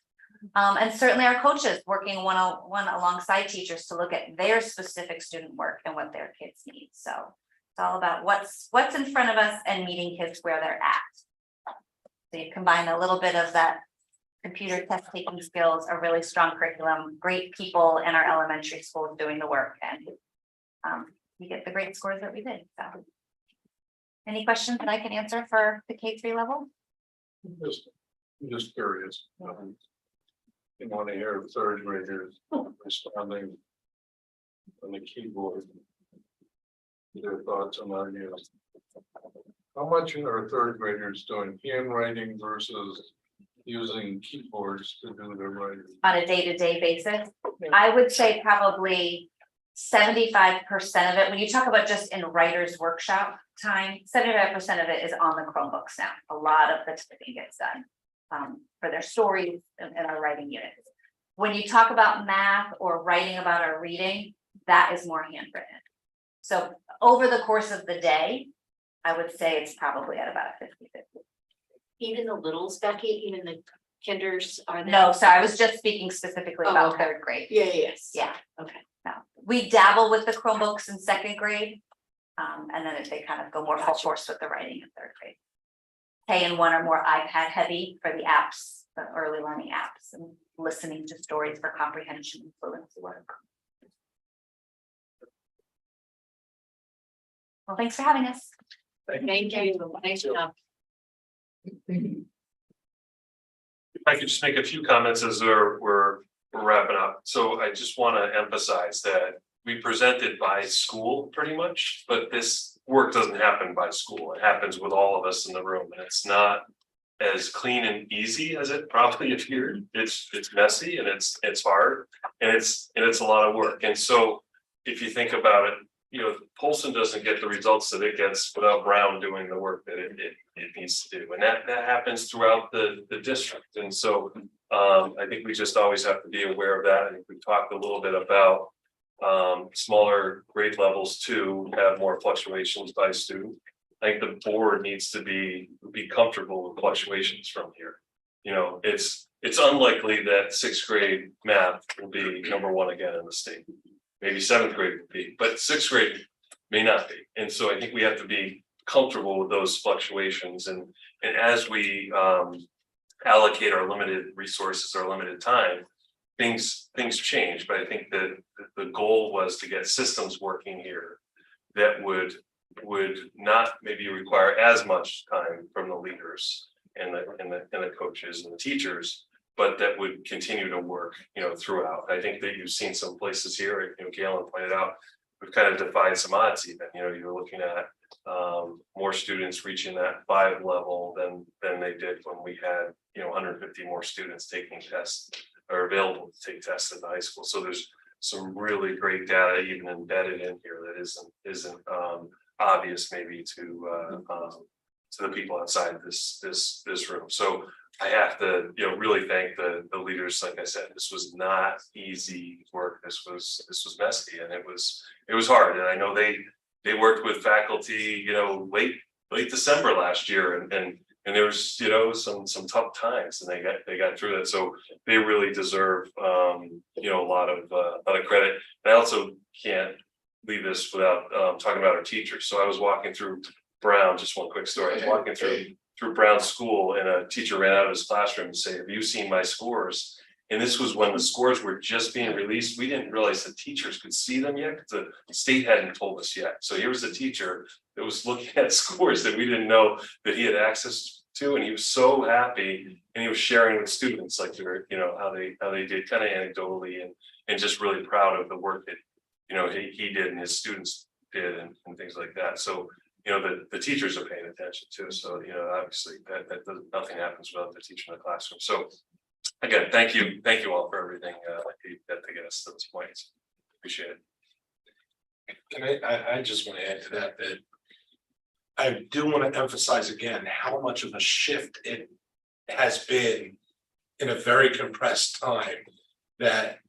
And certainly our coaches working one-on-one alongside teachers to look at their specific student work and what their kids need. So it's all about what's in front of us and meeting kids where they're at. So you combine a little bit of that computer test taking skills, a really strong curriculum, great people in our elementary schools doing the work, and you get the great scores that we did. So any questions that I can answer for the K-3 level? Just curious. You want to hear third graders responding on the keyboard. Their thoughts on ideas. How much are third graders doing handwriting versus using keyboards to do their writing? On a day-to-day basis, I would say probably 75% of it, when you talk about just in writer's workshop time, 75% of it is on the Chromebooks now. A lot of the typing gets done for their stories and our writing units. When you talk about math or writing about our reading, that is more handwritten. So over the course of the day, I would say it's probably at about 50-50. Even the littles, Becky, even the kinders are there? No, sorry, I was just speaking specifically Oh, about okay. third grade. Yes. Yeah. Okay. No, we dabble with the Chromebooks in second grade. And then they kind of go more full force with the writing in third grade. K&1 are more iPad heavy for the apps, the early learning apps, and listening to stories for comprehension and fluency work. Well, thanks for having us. Thank you. Nice job. If I could just make a few comments as we're wrapping up. So I just want to emphasize that we presented by school pretty much, but this work doesn't happen by school. It happens with all of us in the room, and it's not as clean and easy as it probably appeared. It's messy and it's hard and it's a lot of work. And so if you think about it, you know, Polson doesn't get the results that it gets without Brown doing the work that it needs to do. And that happens throughout the district. And so I think we just always have to be aware of that. I think we talked a little bit about smaller grade levels too have more fluctuations by student. I think the board needs to be comfortable with fluctuations from here. You know, it's unlikely that sixth grade math will be number one again in the state. Maybe seventh grade would be, but sixth grade may not be. And so I think we have to be comfortable with those fluctuations. And as we allocate our limited resources, our limited time, things change. But I think that the goal was to get systems working here that would not maybe require as much time from the leaders and the coaches and the teachers, but that would continue to work, you know, throughout. I think that you've seen some places here, you know, Galen pointed out, we've kind of defied some odds even, you know, you're looking at more students reaching that 5 level than they did when we had, you know, 150 more students taking tests or available to take tests at the high school. So there's some really great data even embedded in here that isn't obvious maybe to the people outside this room. So I have to, you know, really thank the leaders. Like I said, this was not easy work. This was messy and it was hard. And I know they worked with faculty, you know, late December last year, and there was, you know, some tough times, and they got through that. So they really deserve, you know, a lot of credit. I also can't leave this without talking about our teachers. So I was walking through Brown. Just one quick story. I was walking through Brown School, and a teacher ran out of his classroom and said, "Have you seen my scores?" And this was when the scores were just being released. We didn't realize the teachers could see them yet, because the state hadn't told us yet. So here was a teacher that was looking at scores that we didn't know that he had access to, and he was so happy, and he was sharing with students like they're, how they did, kind of anecdotally, and just really proud of the work that, he did and his students did and things like that. So, the teachers are paying attention too. So, obviously that nothing happens without the teacher in the classroom. So again, thank you all for everything that to get us to this point. Appreciate it. And I just want to add to that, that I do want to emphasize again, how much of a shift it has been in a very compressed time, that,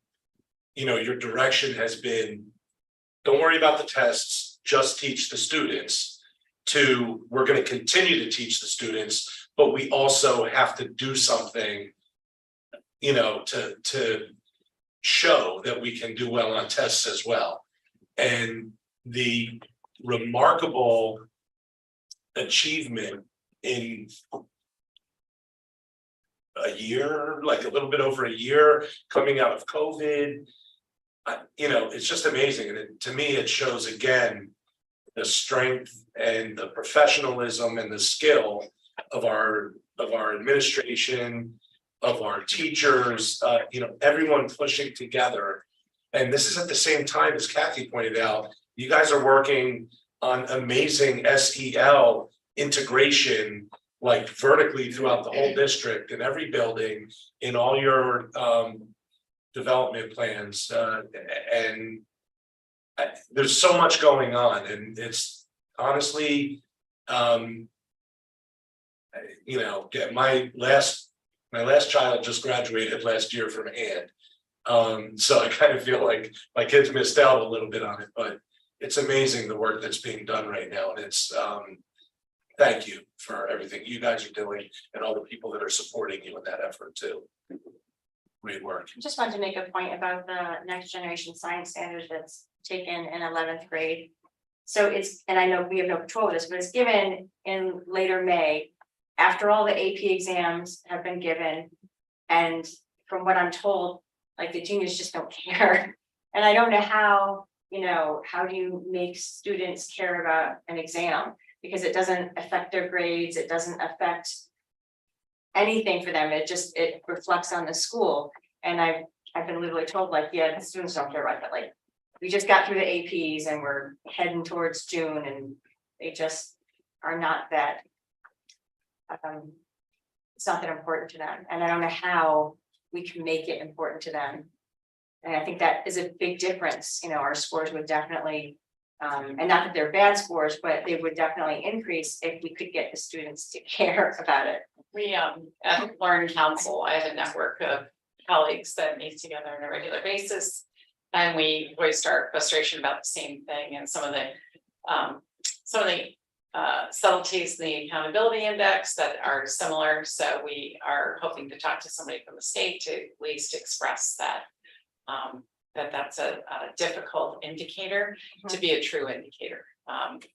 your direction has been, don't worry about the tests, just teach the students, to we're going to continue to teach the students, but we also have to do something, to show that we can do well on tests as well. And the remarkable achievement in a year, like a little bit over a year, coming out of COVID, it's just amazing. And to me, it shows again the strength and the professionalism and the skill of our administration, of our teachers, everyone pushing together. And this is at the same time, as Kathy pointed out, you guys are working on amazing SEL integration, like vertically throughout the whole district, in every building, in all your development plans, and there's so much going on, and it's honestly, my last child just graduated last year from AND. So I kind of feel like my kids missed out a little bit on it, but it's amazing the work that's being done right now. And it's, thank you for everything you guys are doing and all the people that are supporting you in that effort too. Great work. I just wanted to make a point about the next generation science standards that's taken in 11th grade. So it's, and I know we have no control of this, but it's given in later May, after all the AP exams have been given. And from what I'm told, like the juniors just don't care. And I don't know how, how do you make students care about an exam? Because it doesn't affect their grades, it doesn't affect anything for them, it reflects on the school. And I've been literally told, like, yeah, the students don't care about it, like, we just got through the APs and we're heading towards June, and they just are not that, it's not that important to them, and I don't know how we can make it important to them. And I think that is a big difference, our scores would definitely, and not that they're bad scores, but they would definitely increase if we could get the students to care about it. We, at Learn Council, I have a network of colleagues that meet together on a regular basis. And we voiced our frustration about the same thing, and some of the subtleties in the accountability index that are similar. So we are hoping to talk to somebody from the state to at least express that. That's a difficult indicator to be a true indicator. And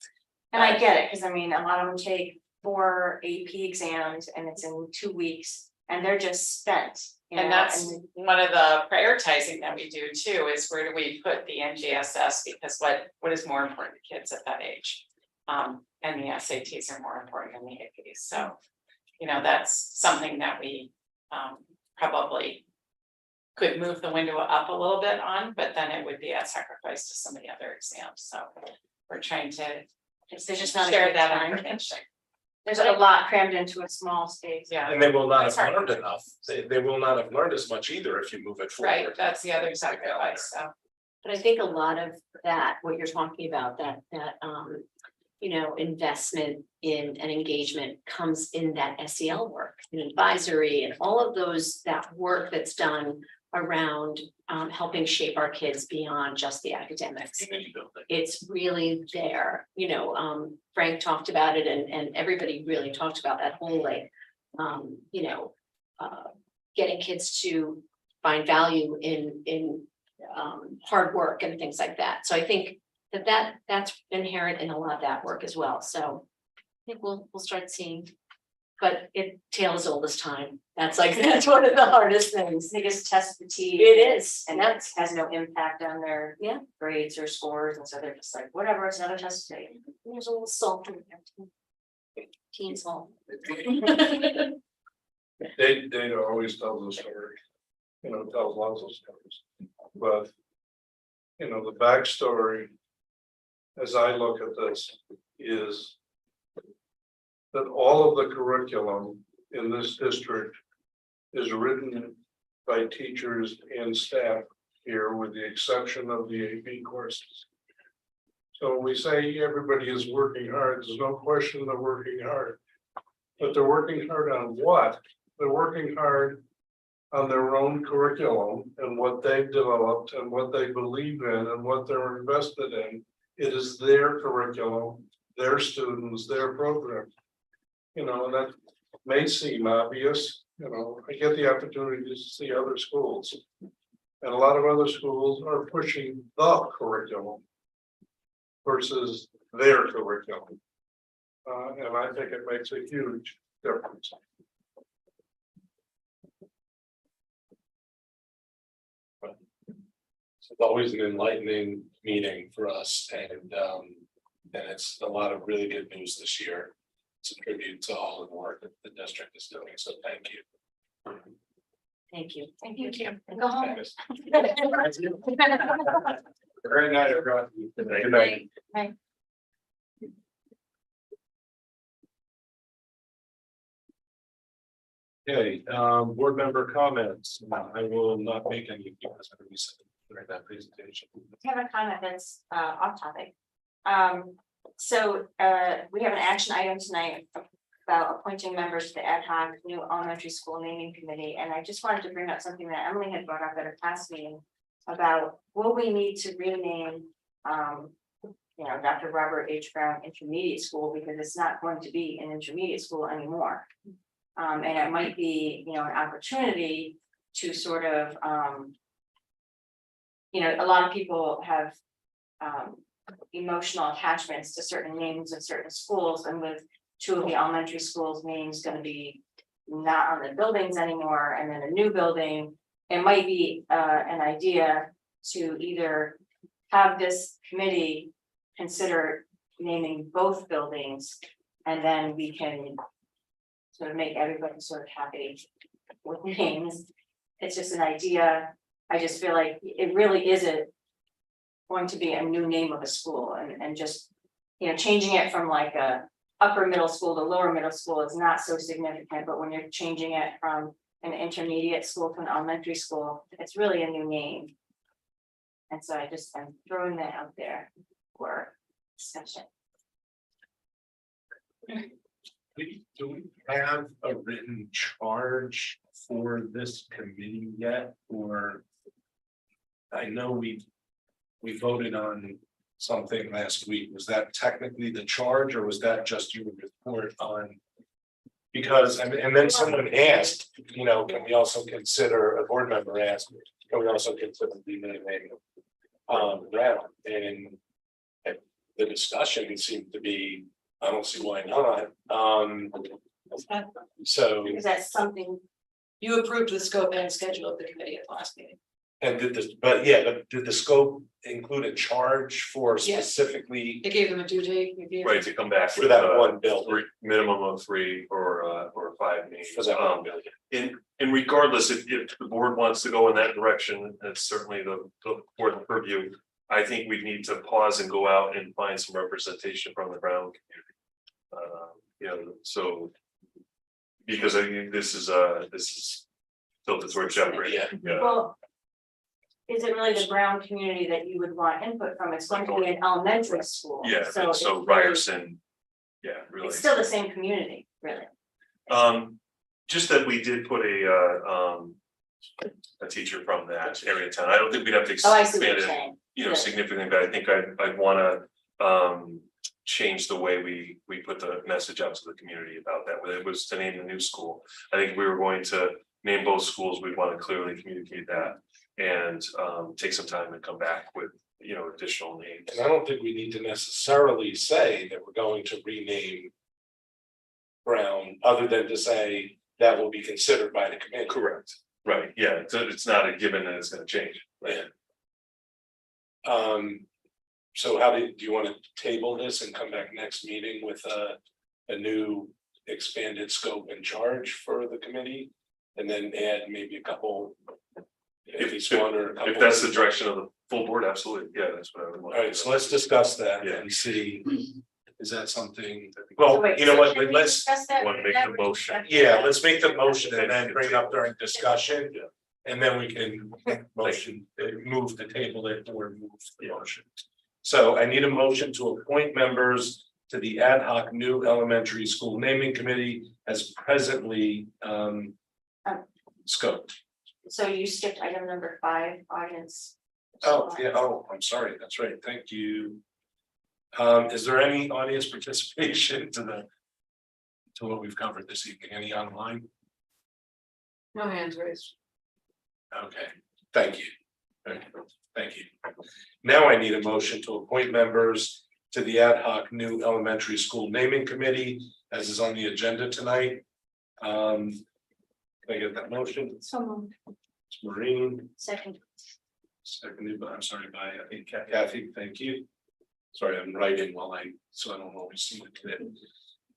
I get it, because I mean, a lot of them take 4 AP exams and it's in 2 weeks and they're just spent. And that's one of the prioritizing that we do too, is where do we put the NGSS, because what is more important to kids at that age? And the SATs are more important than the APs. So, that's something that we probably could move the window up a little bit on, but then it would be at sacrifice to some of the other exams. So we're trying to There's just not a share good that time. information. There's a lot crammed into a small space. Yeah, And they will not have Sorry. learned enough. They will not have learned as much either if you move it forward. right. That's the other sacrifice. So. But I think a lot of that, what you're talking about, that investment in and engagement comes in that SEL work and advisory and all of that work that's done around helping shape our kids beyond just the academics. Community building. It's really there, Frank talked about it, and everybody really talked about that whole getting kids to find value in hard work and things like that. So I think that's inherent in a lot of that work as well. So I think we'll start seeing but it tails all this time. That's like, that's one of the hardest things. Biggest test fatigue. It is, And that has no impact on their Yeah. grades or scores, and so they're just like, whatever, it's another test to take. there's a little salt in there. Teen salt. Data always tells a story, tells lots of stories, but. The backstory. As I look at this, is. That all of the curriculum in this district. Is written by teachers and staff here, with the exception of the AP courses. So we say everybody is working hard, there's no question they're working hard. But they're working hard on what? They're working hard on their own curriculum and what they've developed and what they believe in and what they're invested in. It is their curriculum, their students, their program. And that may seem obvious, I get the opportunity to see other schools. And a lot of other schools are pushing the curriculum versus their curriculum. And I think it makes a huge difference. It's always an enlightening meeting for us, and it's a lot of really good news this year. It's a tribute to all of the work that the district is doing, so thank you. Thank you. Thank you. Go home. Very nice, everyone. Good night. Okay, board member comments. I will not make any because I'm going to be during that presentation. I have a comment that's off topic. So we have an action item tonight about appointing members to the ad hoc new elementary school naming committee. And I just wanted to bring up something that Emily had brought up at a past meeting about, will we need to rename Dr. Robert H. Brown Intermediate School, because it's not going to be an intermediate school anymore. And it might be, an opportunity to sort of, a lot of people have emotional attachments to certain names of certain schools, and with two of the elementary schools names going to be not on the buildings anymore, and then a new building, it might be an idea to either have this committee consider naming both buildings, and then we can sort of make everybody sort of happy with names. It's just an idea. I just feel like it really isn't going to be a new name of a school, and just, changing it from like a upper middle school to lower middle school is not so significant, but when you're changing it from an intermediate school to an elementary school, it's really a new name. And so I'm throwing that out there for discussion. Do we have a written charge for this committee yet, or? I know we voted on something last week. Was that technically the charge, or was that just your report on? Because, and then someone asked, can we also consider, a board member asked, can we also consider renaming Brown? And the discussion seemed to be, I don't see why not. So. Is that something? You approved the scope and schedule of the committee at the last meeting. And did the scope include a charge for Yes. specifically It gave them a due date. we gave- Right, to come back for with that one bill? minimum of 3 or 5 names. For that one bill. And regardless, if the board wants to go in that direction, it's certainly the board's purview. I think we need to pause and go out and find some representation from the Brown community. So. Because I think this is tilted towards Jeffrey. Yeah. Well, is it really the Brown community that you would want input from? It's going to be an elementary school. Yeah, So and so it's really- Ryerson, yeah, really. It's still the same community, really. Just that we did put a teacher from that area of town. I don't think we'd have to Oh, I see what expand you're it, saying. Yeah. significantly, but I think I'd wanna change the way we put the message out to the community about that, whether it was to name the new school. I think if we were going to name both schools, we'd want to clearly communicate that and take some time and come back with, additional names. And I don't think we need to necessarily say that we're going to rename ground, other than to say that will be considered by the committee. Correct. Right, yeah, it's not a given that it's gonna change. Yeah. So how do you want to table this and come back next meeting with a new expanded scope and charge for the committee? And then add maybe a couple, at least one or a couple. If that's the direction of the full board, absolutely, yeah, that's what I would want. All right, so let's discuss that Yeah. and see, is that something, So well, wait, you know so what, can we let's, discuss that? Want to make the motion. yeah, let's make the motion and then bring it up during discussion. Yeah. And then we can motion, move the table it or move the motion. So I need a motion to appoint members to the ad hoc new elementary school naming committee as presently scoped. So you skipped item number 5, audience. Oh, yeah, oh, I'm sorry, that's right, thank you. Is there any audience participation to what we've covered this evening, any online? No hands raised. Okay, thank you. Thank you. Now I need a motion to appoint members to the ad hoc new elementary school naming committee as is on the agenda tonight. Can I get that motion? So moved. It's Maureen, Second. seconded by, I'm sorry, by, I think Kathy, thank you. Sorry, I'm writing so I don't always see it.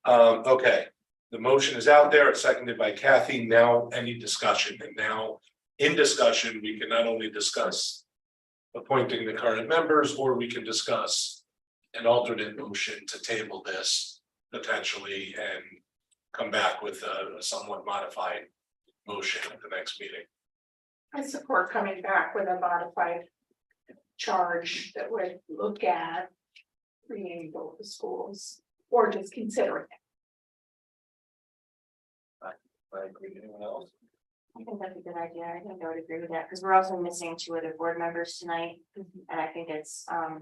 Okay, the motion is out there, it's seconded by Kathy, now any discussion, and now in discussion, we can not only discuss appointing the current members, or we can discuss an alternate motion to table this potentially and come back with a somewhat modified motion at the next meeting. I support coming back with a modified charge that would look at renaming both the schools or just considering it. I agree, anyone else? I think that's a good idea. I think I would agree with that because we're also missing 2 other board members tonight. And I think it's, I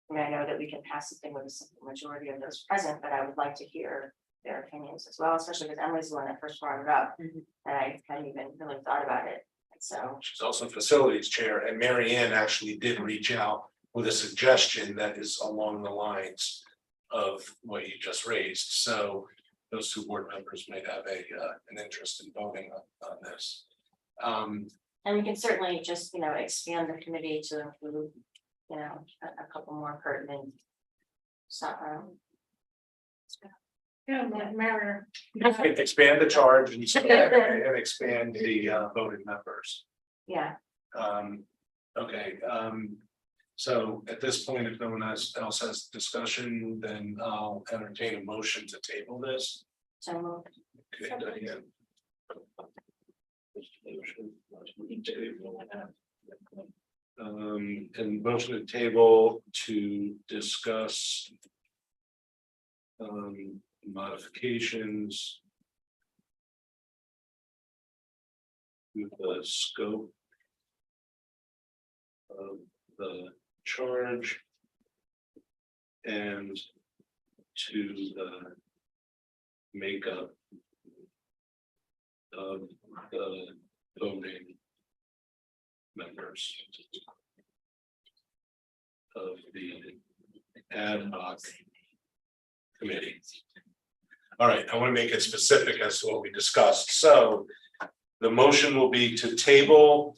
mean, I know that we can pass something with a simple majority of those present, but I would like to hear their opinions as well, especially because Emily's the one that first brought it up. And I hadn't even really thought about it. So, She's also facilities chair, and Mary Ann actually did reach out with a suggestion that is along the lines of what you just raised, so those 2 board members might have an interest in voting on this. and we can certainly just, expand the committee to include, a couple more pertinent. So, Yeah, Mayor. Expand the charge and expand the voting members. yeah, Okay, so at this point, if no one else has discussion, then I'll entertain a motion to table this. so moved. Okay, Diane. And motion to table to discuss modifications with the scope of the charge and to the makeup of the voting members of the ad hoc committee. All right, I want to make it specific as to what we discussed. So the motion will be to table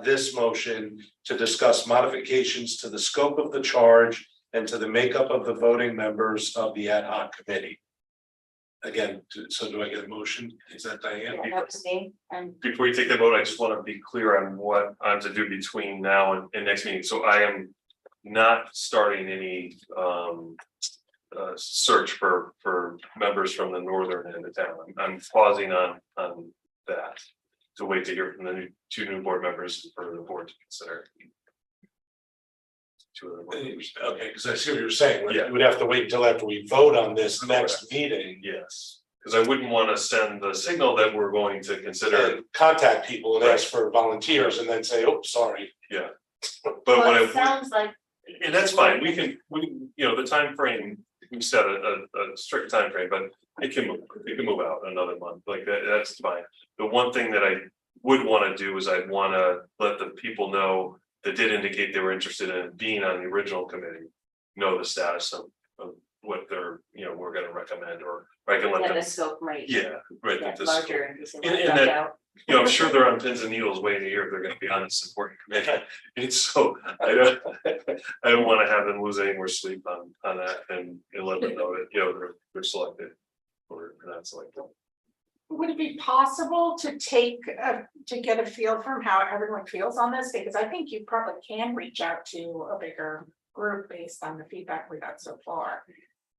this motion to discuss modifications to the scope of the charge and to the makeup of the voting members of the ad hoc committee. Again, so do I get a motion? Is that Diane? Yeah, that was me, and Before you take the vote, I just want to be clear on what I'm to do between now and next meeting. So I am not starting any search for members from the northern end of town. I'm pausing on that to wait to hear from the 2 new board members for the board to consider. 2 other board members. Okay, because I see what you're saying. Yeah. We would have to wait until after we vote on this next meeting. Yes, because I wouldn't want to send the signal that we're going to consider. And contact people and ask for volunteers and then say, oh, sorry. But well, what it sounds like, and that's fine, we can, the time frame, we set a strict time frame, but it can move out another month, like that's fine. The one thing that I would want to do is I'd want to let the people know that did indicate they were interested in being on the original committee, know the status of what their, we're gonna recommend, or I can let Yeah, them, the scope might yeah, right. get this- larger and piece of And- and back that- out. I'm sure they're on pins and needles waiting to hear if they're gonna be on this important committee. And so I don't wanna have them lose any more sleep on that and let them know that, they're selected. Or not selected. Would it be possible to to get a feel from how everyone feels on this? Because I think you probably can reach out to a bigger group based on the feedback we got so far.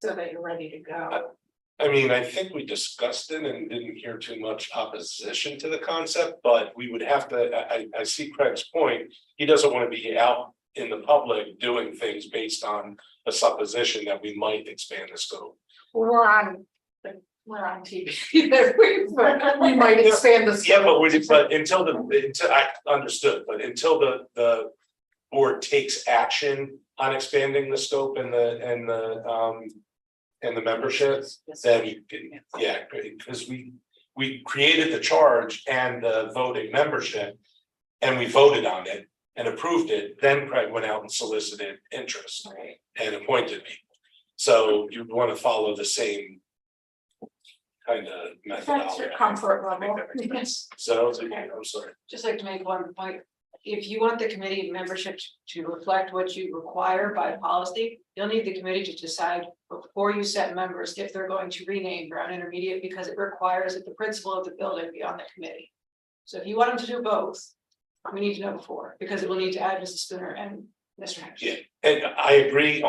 So that you're ready to go. I mean, I think we discussed it and didn't hear too much opposition to the concept, but we would have to, I see Craig's point. He doesn't want to be out in the public doing things based on a supposition that we might expand the scope. We're on TV. We might expand the. Yeah, but until I understood, but until the board takes action on expanding the scope and the membership, then, yeah, because we created the charge and the voting membership. And we voted on it and approved it, then Craig went out and solicited interest and appointed people. So you'd want to follow the same kind of methodology. That's your comfort level. So, I'm sorry. Just like to make one point, if you want the committee membership to reflect what you require by policy, you'll need the committee to decide before you set members if they're going to rename Brown Intermediate, because it requires that the principal of the building be on the committee. So if you want them to do both, we need to know before, because it will need to add Mrs. Spooner and Mr. Henry. Yeah, and I agree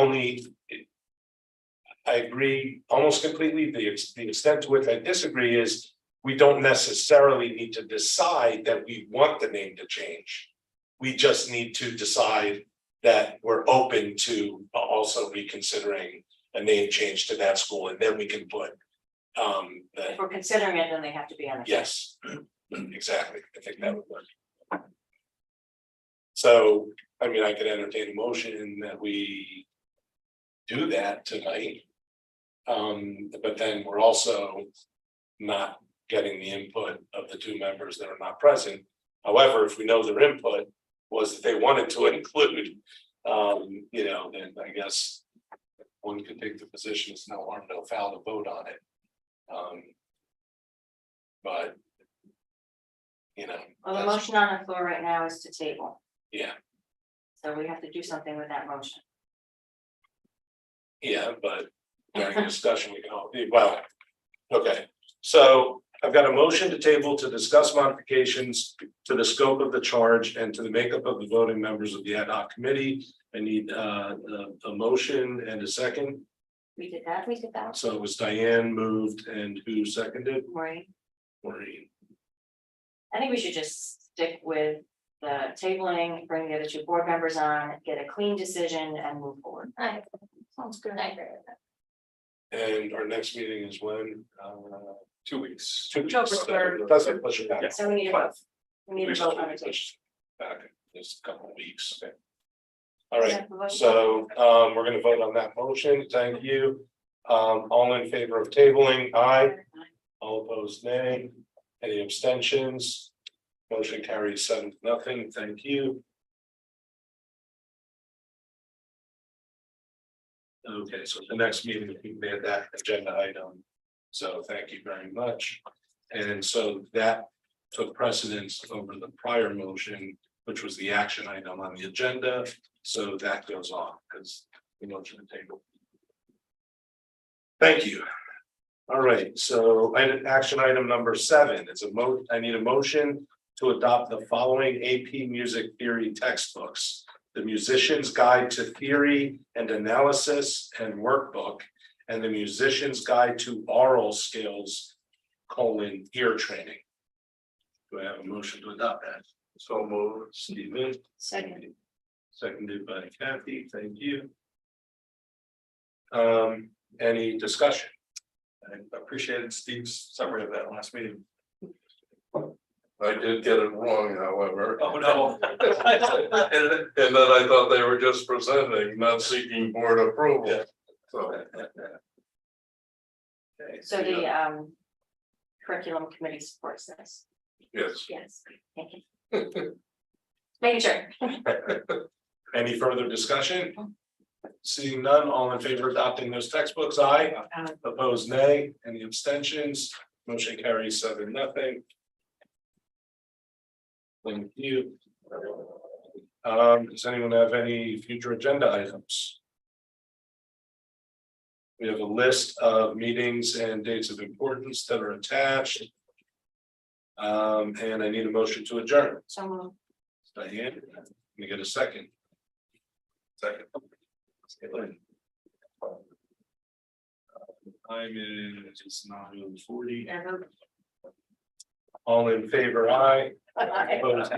I agree almost completely. The extent to which I disagree is we don't necessarily need to decide that we want the name to change. We just need to decide that we're open to also reconsidering a name change to that school, and then we can put If we're considering it, then they have to be on the. yes, exactly. I think that would work. So, I mean, I could entertain a motion that we do that tonight. But then we're also not getting the input of the two members that are not present. However, if we know their input was that they wanted to include, then I guess one could take the position, it's no harm, no foul to vote on it. But, Well, the motion on the floor right now is to table, yeah, so we have to do something with that motion. yeah, but during discussion, we can all, well, okay. So I've got a motion to table to discuss modifications to the scope of the charge and to the makeup of the voting members of the ad hoc committee. I need a motion and a second. We did that, So it was Diane moved and who seconded? Maureen. Maureen. I think we should just stick with the tabling, bring the other two board members on, get a clean decision and move forward. Sounds good. I agree with that. And our next meeting is when? 2 weeks. 2 weeks. October 3rd. Doesn't push it back. So we need a vote. We need a vote on it. Back in just a couple of weeks. All right, Yeah, so we're gonna vote on that motion. Thank you. All in favor of tabling, aye. All opposed, nay. Any abstentions? Motion carries 7-0. Thank you. Okay, so the next meeting, we made that agenda item. So thank you very much. And so that took precedence over the prior motion, which was the action item on the agenda. So that goes on because the motion to table. Thank you. All right, so action item number 7, it's I need a motion to adopt the following AP Music Theory textbooks. The Musician's Guide to Theory and Analysis and Workbook, and the Musician's Guide to Oral Skills, ear training. Do I have a motion to adopt that? So moved, Stephen. Second. Seconded by Kathy, thank you. Any discussion? I appreciated Steve's summary of that last meeting. I did get it wrong, however. Oh, no. And that I thought they were just presenting, not seeking board approval. Yeah. So, So the curriculum committee supports this. yes. Yes, thank you. Making sure. Any further discussion? Seeing none, all in favor of adopting those textbooks, aye. Opposed, nay. Any abstentions? Motion carries 7-0. Thank you. Does anyone have any future agenda items? We have a list of meetings and dates of importance that are attached. And I need a motion to adjourn. So Diane, can we get a second? Second. Time is 9:40. All in favor, aye. Opposed,